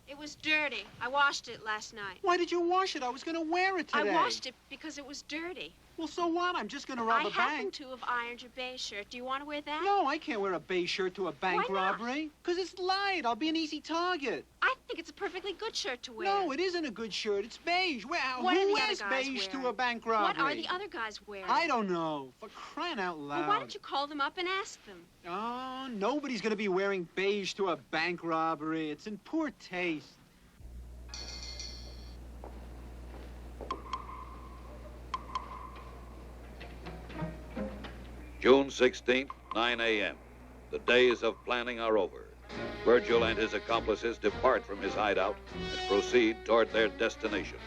It was dirty. I washed it last night. Why did you wash it? I was going to wear it today. I washed it because it was dirty. Well, so what? I'm just going to rob a bank. I happen to have ironed your beige shirt. Do you want to wear that? No, I can't wear a beige shirt to a bank robbery. Because it's light. I'll be an easy target. I think it's a perfectly good shirt to wear. No, it isn't a good shirt. It's beige. What who are the wears other guys beige wearing? to a bank robbery? What are the other guys wearing? I don't know. For crying out loud. Well, why don't you call them up and ask them? Oh, nobody's going to be wearing beige to a bank robbery. It's in poor taste. June 16th, 9 a.m. The days of planning are over. Virgil and his accomplices depart from his hideout and proceed toward their destination.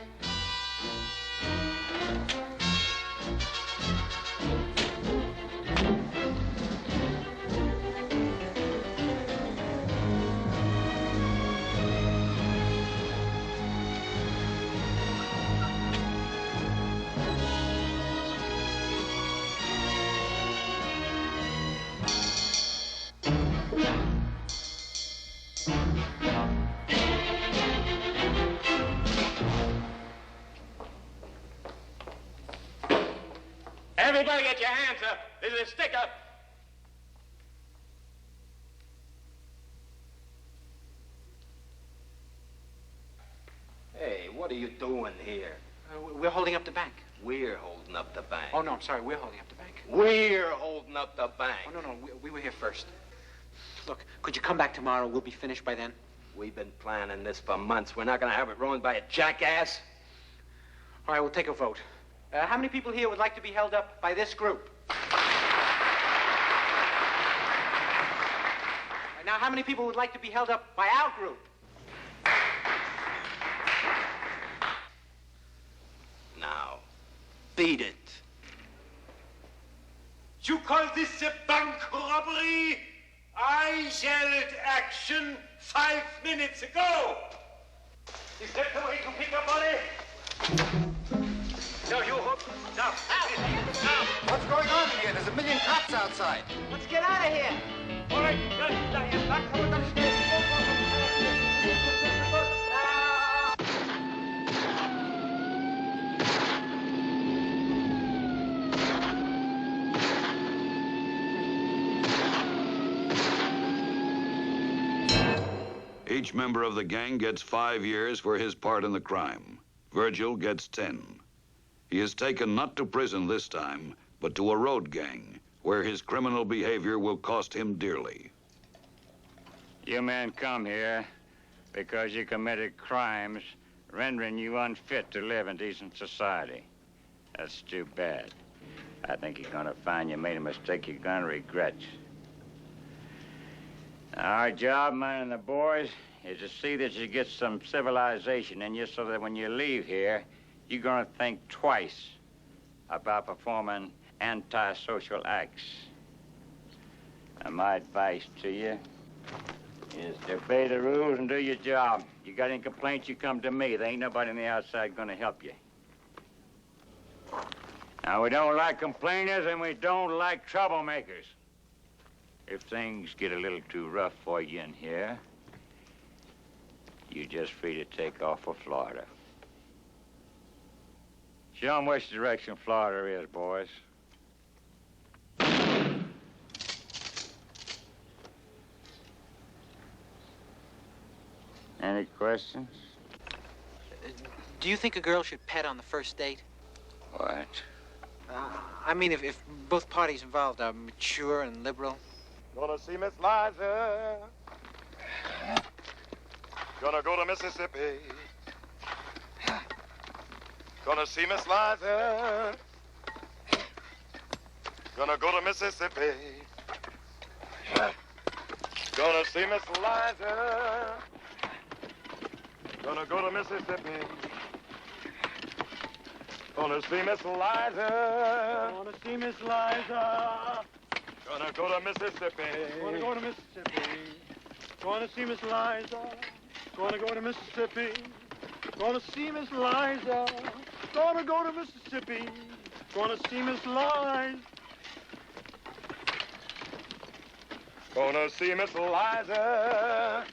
Everybody get your hands up. This is a stick-up. Hey, what are you doing here? We're holding up the bank. We're holding up the bank. Oh, no, I'm sorry. We're holding up the bank. We're holding up the bank. Oh, no, we were here first. Look, could you come back tomorrow? We'll be finished by then. We've been planning this for months. We're not going to have it ruined by a jackass. All right, we'll take a vote. How many people here would like to be held up by this group? Right, now, how many people would like to be held up by our group? Now, beat it. You call this a bank robbery? I yelled action 5 minutes ago. Is that the way to pick up money? No, you hook. No. What's going on in here? There's a million cops outside. Let's get out of here. All right, back over upstairs. Each member of the gang gets 5 years for his part in the crime. Virgil gets 10. He is taken not to prison this time, but to a road gang, where his criminal behavior will cost him dearly. You men come here because you committed crimes rendering you unfit to live in decent society. That's too bad. I think you're gonna find you made a mistake you're gonna regret. Our job, man and the boys, is to see that you get some civilization in you so that when you leave here, you're gonna think twice about performing antisocial acts. And my advice to you is to obey the rules and do your job. You got any complaints, you come to me. There ain't nobody on the outside gonna help you. Now, we don't like complainers and we don't like troublemakers. If things get a little too rough for you in here, you're just free to take off for Florida. Show 'em which direction Florida is, boys. Any questions? Do you think a girl should pet on the first date? What? I mean, if both parties involved are mature and liberal. Gonna see Miss Liza. Gonna go to Mississippi. Gonna see Miss Liza. Gonna go to Mississippi. Gonna see Miss Liza. Gonna go to Mississippi. Gonna see Miss Liza. Gonna see Miss Liza. Gonna go to Mississippi. Gonna go to Mississippi. Gonna see Miss Liza. Gonna go to Mississippi. Gonna see Miss Liza. Gonna go to Mississippi. Gonna see Miss Liza. Gonna see Miss Liza.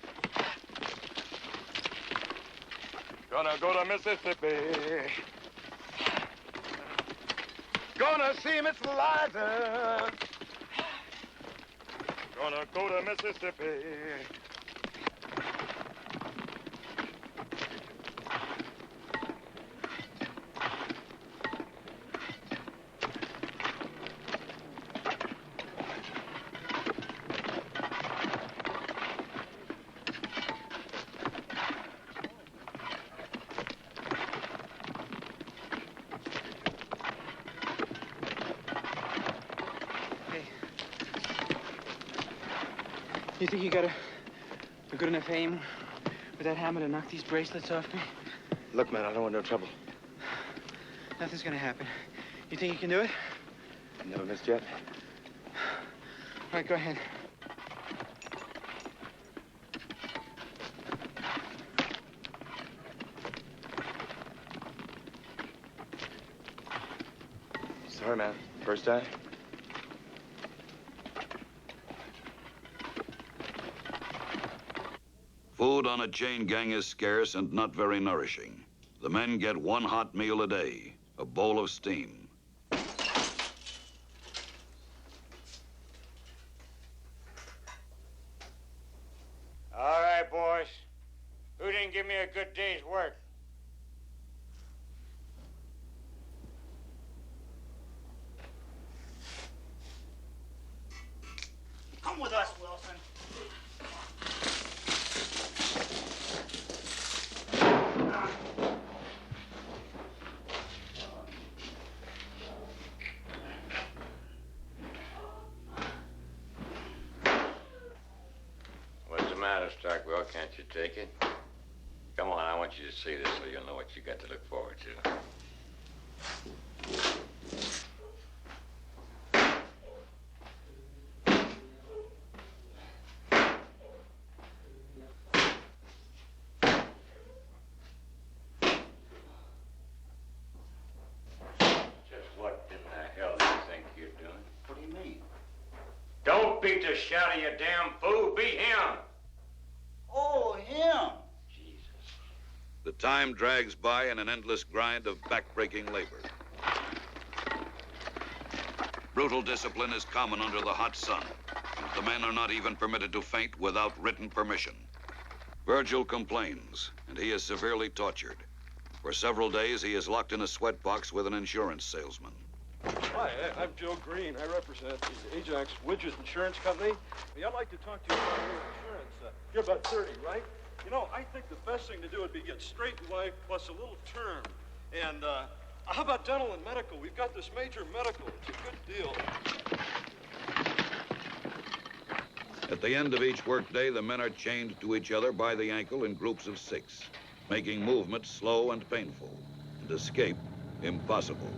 Gonna go to Mississippi. Gonna see Miss Liza. Gonna go to Mississippi. You think you got a good enough aim with that hammer to knock these bracelets off me? Look, man, I don't want no trouble. Nothing's gonna happen. You think you can do it? I've never missed yet. All right, go ahead. Sorry, man. First time? Food on a chain gang is scarce and not very nourishing. The men get one hot meal a day, a bowl of steam. All right, boys. Who didn't give me a good day's work? Come with us, Wilson. What's the matter, Starkwell? Can't you take it? Come on, I want you to see this so you'll know what you got to look forward to. Don't beat the shit out of you, damn fool. Beat him. Oh, him. The time drags by in an endless grind of back-breaking labor. Brutal discipline is common under the hot sun. The men are not even permitted to faint without written permission. Virgil complains, and he is severely tortured. For several days, he is locked in a sweat box with an insurance salesman. Hi, I'm Joe Green. I represent the Ajax Widget Insurance Company. I'd like to talk to you about your insurance. You're about 30, right? You know, I think the best thing to do would be get straight life plus a little term. And how about dental and medical? We've got this major medical. It's a good deal. At the end of each workday, the men are chained to each other by the ankle in groups of 6, making movement slow and painful, and escape impossible.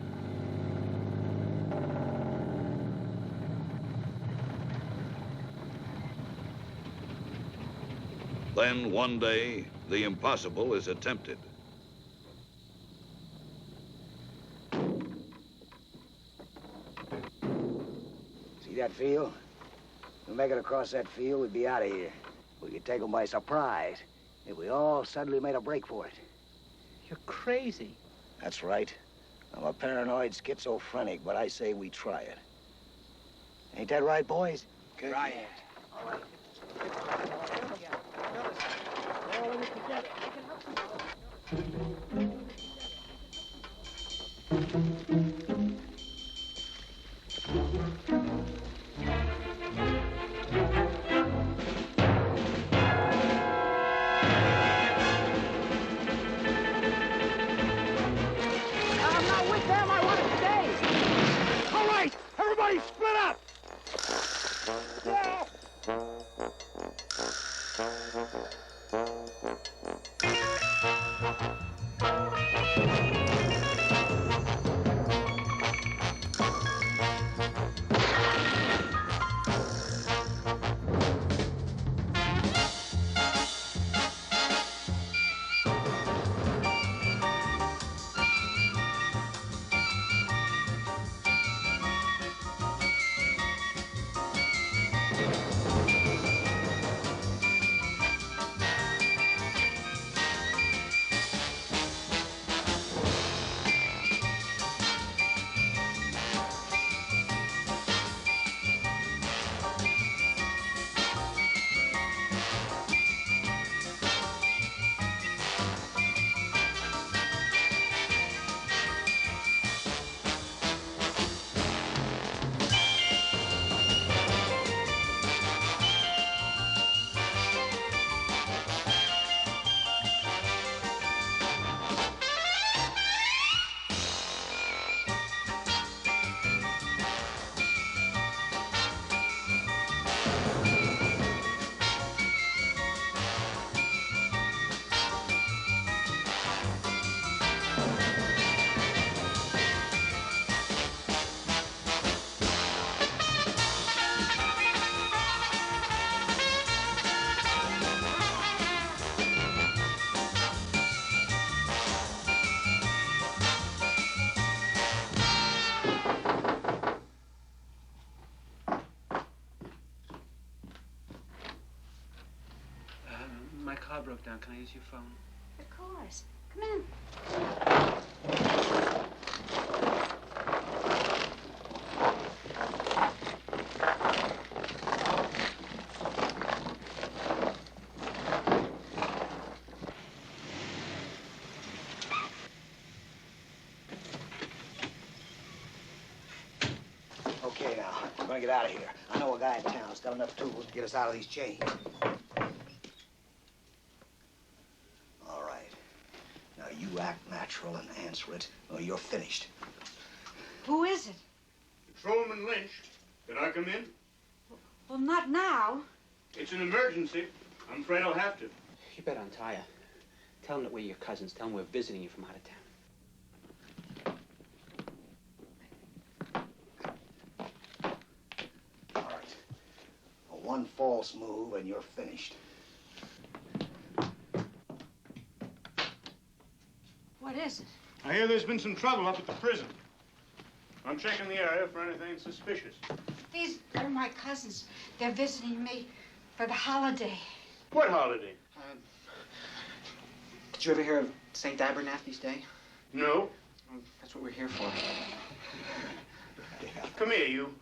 Then, one day, the impossible is attempted. See that field? If we make it across that field, we'd be out of here. We could take them by surprise if we all suddenly made a break for it. You're crazy. That's right. I'm a paranoid schizophrenic, but I say we try it. Ain't that right, boys? Okay. Right. All right. I'm not with them. I want to stay. All right, everybody split up. My car broke down. Can I use your phone? Of course. Come in. Okay, now, we're gonna get out of here. I know a guy in town who's got enough tools to get us out of these chains. All right. Now, you act natural and answer it, or you're finished. Who is it? Patrolman Lynch. Can I come in? Well, not now. It's an emergency. I'm afraid I'll have to. You better untie her. Tell them that we're your cousins. Tell them we're visiting you from out of town. One false move and you're finished. What is it? I hear there's been some trouble up at the prison. I'm checking the area for anything suspicious. These are my cousins. They're visiting me for the holiday. What holiday? Did you ever hear of St. Abernathy's Day? No. Well, that's what we're here for. Come here, you.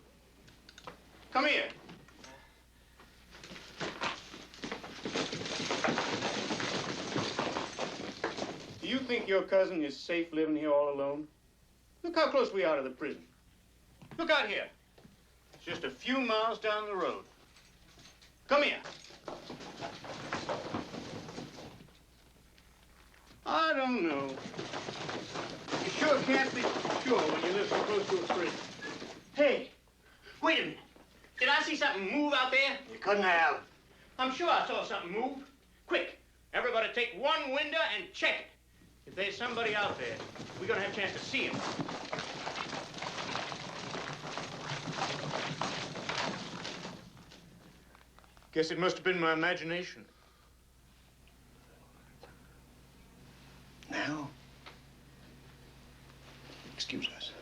Come here. Do you think your cousin is safe living here all alone? Look how close we are to the prison. Look out here. It's just a few miles down the road. Come here. I don't know. You sure can't be sure when you live so close to a prison. Hey, wait a minute. Did I see something move out there? You couldn't have. I'm sure I saw something move. Quick, everybody take one window and check it. If there's somebody out there, we're gonna have a chance to see him. Guess it must have been my imagination. Now? Excuse us.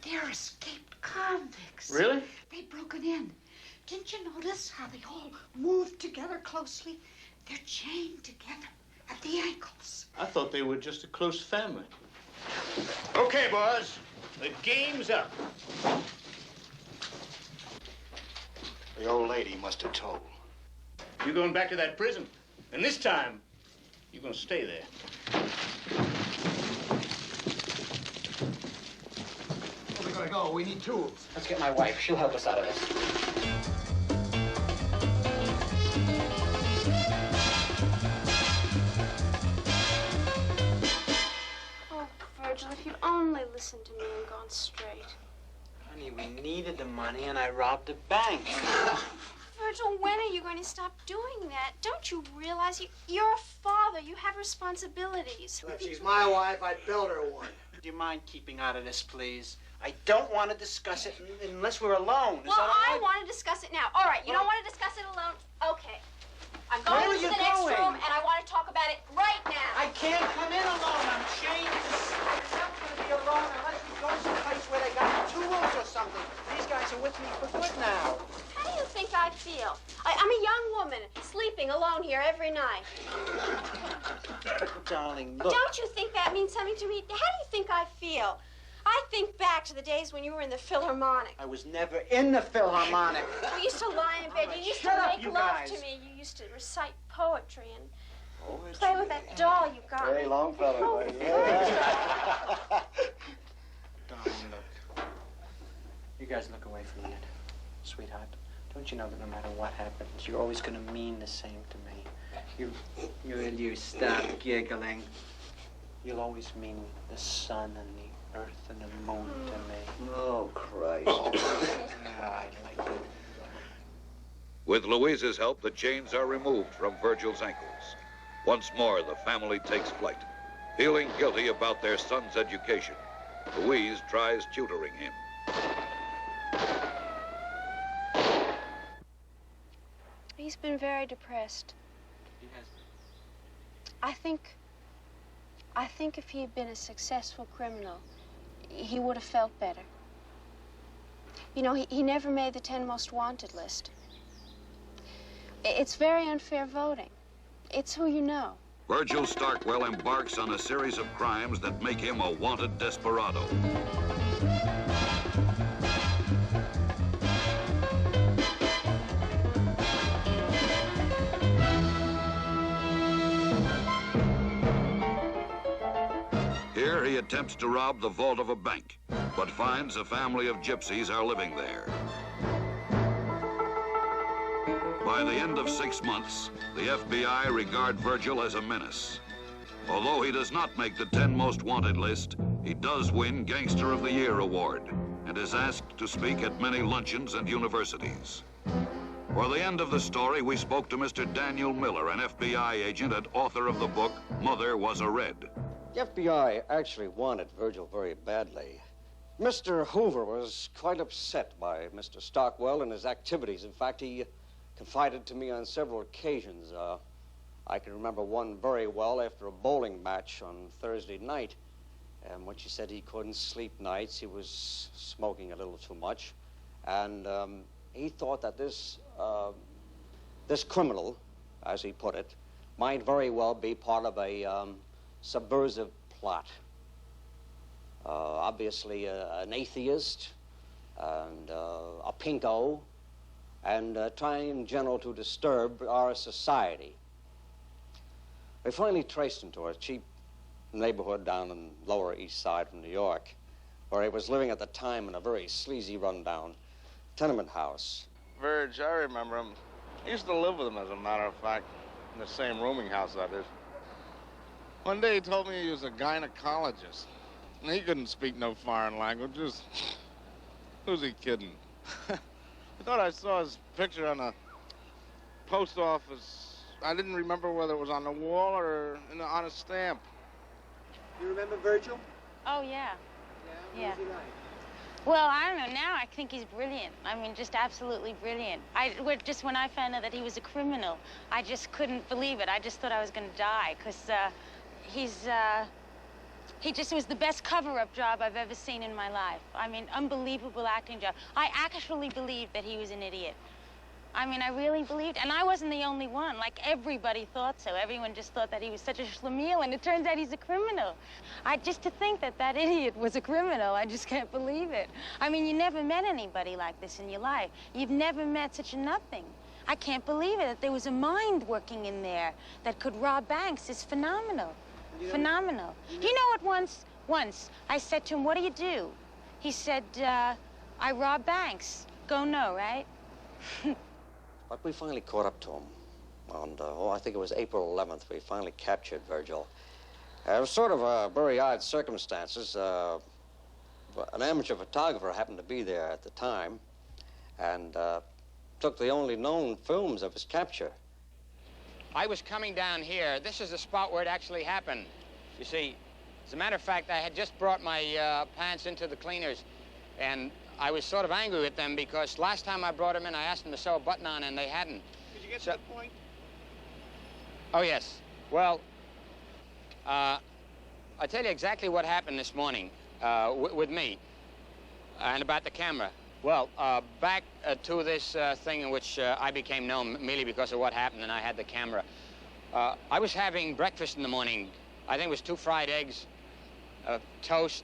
They're escaped convicts. Really? They've broken in. Didn't you notice how they all moved together closely? They're chained together at the ankles. I thought they were just a close family. Okay, boys, the game's up. The old lady must have told. You're going back to that prison, and this time, you're gonna stay there. Where are we gonna go? We need tools. Let's get my wife. She'll help us out of this. Virgil, if you'd only listened to me and gone straight. Honey, we needed the money and I robbed a bank. Virgil, when are you going to stop doing that? Don't you realize you're a father? You have responsibilities. If she's my wife, I'd build her one. Do you mind keeping out of this, please? I don't want to discuss it unless we're alone. Well, I want to discuss it now. All right, you don't want to discuss it alone? Okay. I'm going to the next room, and I want to talk about it right now. I can't come in alone. I'm chained to this. I'm never going to be alone unless we go someplace where they got tools or something. These guys are with me for good now. How do you think I feel? I'm a young woman sleeping alone here every night. Darling, look. Don't you think that means something to me? How do you think I feel? I think back to the days when you were in the Philharmonic. I was never in the Philharmonic. We used to lie in bed. You used to make love to me. You used to recite poetry and play with that doll you got. Very long fellow. Darling, look. You guys look away from it. Sweetheart, don't you know that no matter what happens, you're always going to mean the same to me? You stop giggling. You'll always mean the sun and the earth and the moon to me. Oh, Christ. I like it. With Louise's help, the chains are removed from Virgil's ankles. Once more, the family takes flight. Feeling guilty about their son's education, Louise tries tutoring him. He's been very depressed. He has. I think if he had been a successful criminal, he would have felt better. You know, he never made the 10 most wanted list. It's very unfair voting. It's who you know. Virgil Starkwell embarks on a series of crimes that make him a wanted desperado. Here he attempts to rob the vault of a bank, but finds a family of gypsies are living there. By the end of 6 months, the FBI regard Virgil as a menace. Although he does not make the 10 most wanted list, he does win Gangster of the Year award and is asked to speak at many luncheons and universities. For the end of the story, we spoke to Mr. Daniel Miller, an FBI agent and author of the book, Mother Was a Red. The FBI actually wanted Virgil very badly. Mr. Hoover was quite upset by Mr. Stockwell and his activities. In fact, he confided to me on several occasions. I can remember one very well after a bowling match on Thursday night. And when she said he couldn't sleep nights, he was smoking a little too much. And he thought that this criminal, as he put it, might very well be part of a subversive plot. Obviously an atheist and a pinko, and trying in general to disturb our society. We finally traced him to a cheap neighborhood down in Lower East Side of New York, where he was living at the time in a very sleazy, rundown tenement house. Verge, I remember him. I used to live with him, as a matter of fact, in the same rooming house, that is. One day he told me he was a gynecologist. And he couldn't speak no foreign languages. Who's he kidding? I thought I saw his picture on a post office. I didn't remember whether it was on the wall or on a stamp. You remember Virgil? Oh, yeah. Yeah? What was he like? Well, I don't know. Now I think he's brilliant. I mean, just absolutely brilliant. Just when I found out that he was a criminal, I just couldn't believe it. I just thought I was going to die, because he just was the best cover-up job I've ever seen in my life. I mean, unbelievable acting job. I actually believed that he was an idiot. I mean, I really believed, and I wasn't the only one. Like, everybody thought so. Everyone just thought that he was such a schlemiel, and it turns out he's a criminal. Just to think that that idiot was a criminal, I just can't believe it. I mean, you never met anybody like this in your life. You've never met such a nothing. I can't believe it, that there was a mind working in there that could rob banks. It's phenomenal. Phenomenal. You know what, once I said to him, what do you do? He said, I rob banks. Go no, right? But we finally caught up to him. And, I think it was April 11th, we finally captured Virgil. It was sort of very odd circumstances. An amateur photographer happened to be there at the time and took the only known films of his capture. I was coming down here. This is the spot where it actually happened. You see, as a matter of fact, I had just brought my pants into the cleaners, and I was sort of angry with them because last time I brought them in, I asked them to sew a button on, and they hadn't. Did you get to the point? Oh, yes. Well, I'll tell you exactly what happened this morning with me and about the camera. Well, back to this thing in which I became known merely because of what happened and I had the camera. I was having breakfast in the morning. I think it was 2 fried eggs, toast.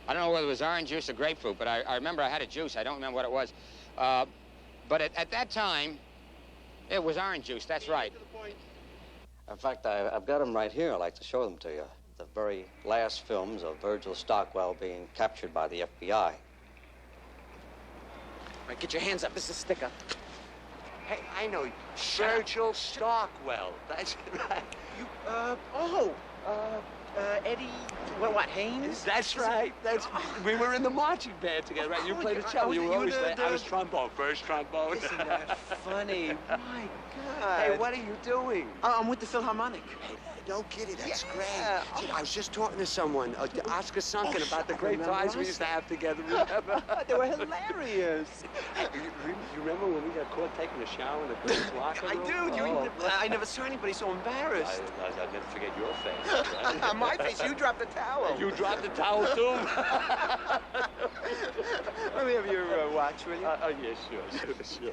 I don't know whether it was orange juice or grapefruit, but I remember I had a juice. I don't remember what it was. But at that time, it was orange juice, that's right. In fact, I've got them right here. I'd like to show them to you. The very last films of Virgil Stockwell being captured by the FBI. All right, get your hands up. This is a sticker. Hey, I know. Virgil Stockwell. That's right. Eddie, what, Haynes? That's right. We were in the marching band together, right? You played the cello. You were always there. I was trombone, first trombone. Isn't that funny? My God. Hey, what are you doing? I'm with the Philharmonic. Hey, no kidding, that's great. Gee, I was just talking to someone, Oscar Sunken, about the great times we used to have together, remember? They were hilarious. You remember when we got caught taking a shower in the girls' locker room? I do. I never saw anybody so embarrassed. I'll never forget your face. Right? My face, you dropped the towel. You dropped the towel, too? Let me have your watch, will you? Yeah, sure.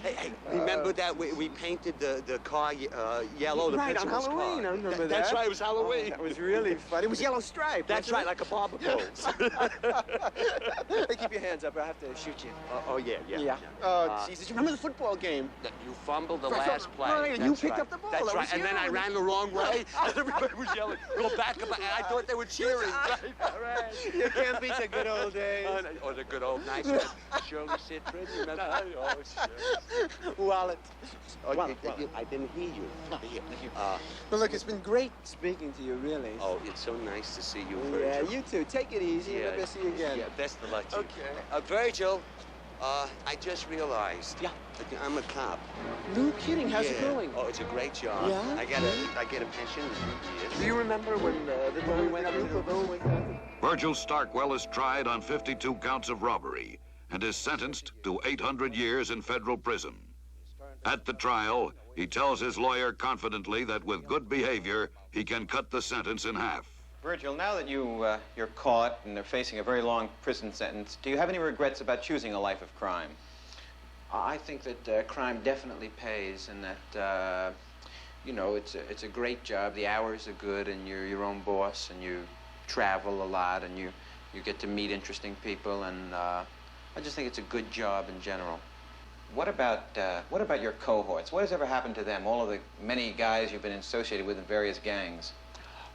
Hey, remember that we painted the car yellow? The right, on Halloween, I remember that. That's right, it was Halloween. That was really fun. It was yellow stripe. That's right, like a barber pole. Hey, keep your hands up, or I have to shoot you. Yeah. Oh, jeez, did you remember the football game? You fumbled the last play. Right, and you picked up the ball. That's right, and then I ran the wrong way, and everybody was yelling, go back, and I thought they were cheering. Right. You can't beat the good old days. Oh, the good old nice ones. Shirley Citron, remember? Oh, sure. Wallet. Wallet. I didn't hear you. Well, look, it's been great speaking to you, really. Oh, it's so nice to see you, Virgil. Yeah, you too. Take it easy. Maybe I'll see you again. Yeah, best of luck to you. Okay. Virgil, I just realized. Yeah. I'm a cop. No kidding. How's it Yeah. going? Oh, it's a great job. Yeah? I get a pension in a few years. Do you remember when we went up to the building? Virgil Starkwell is tried on 52 counts of robbery and is sentenced to 800 years in federal prison. At the trial, he tells his lawyer confidently that with good behavior, he can cut the sentence in half. Virgil, now that you're caught and are facing a very long prison sentence, do you have any regrets about choosing a life of crime? I think that crime definitely pays, and that you know, it's a great job. The hours are good, and you're your own boss, and you travel a lot, and you get to meet interesting people, and I just think it's a good job in general. What about your cohorts? What has ever happened to them? All of the many guys you've been associated with in various gangs.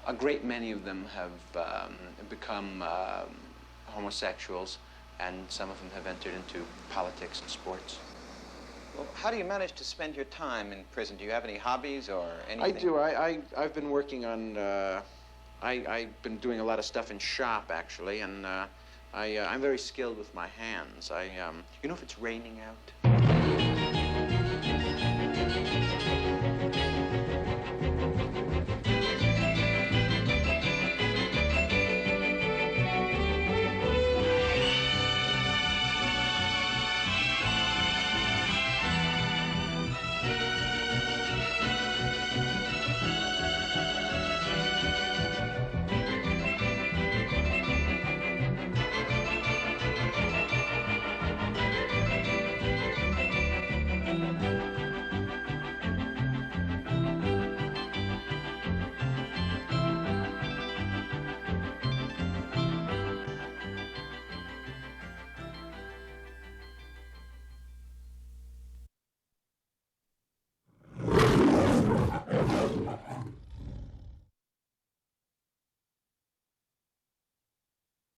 A great many of them have become homosexuals, and some of them have entered into politics and sports. Well, how do you manage to spend your time in prison? Do you have any hobbies or anything? I do. I've been working on. I've been doing a lot of stuff in shop actually, and I'm very skilled with my hands. You know if it's raining out?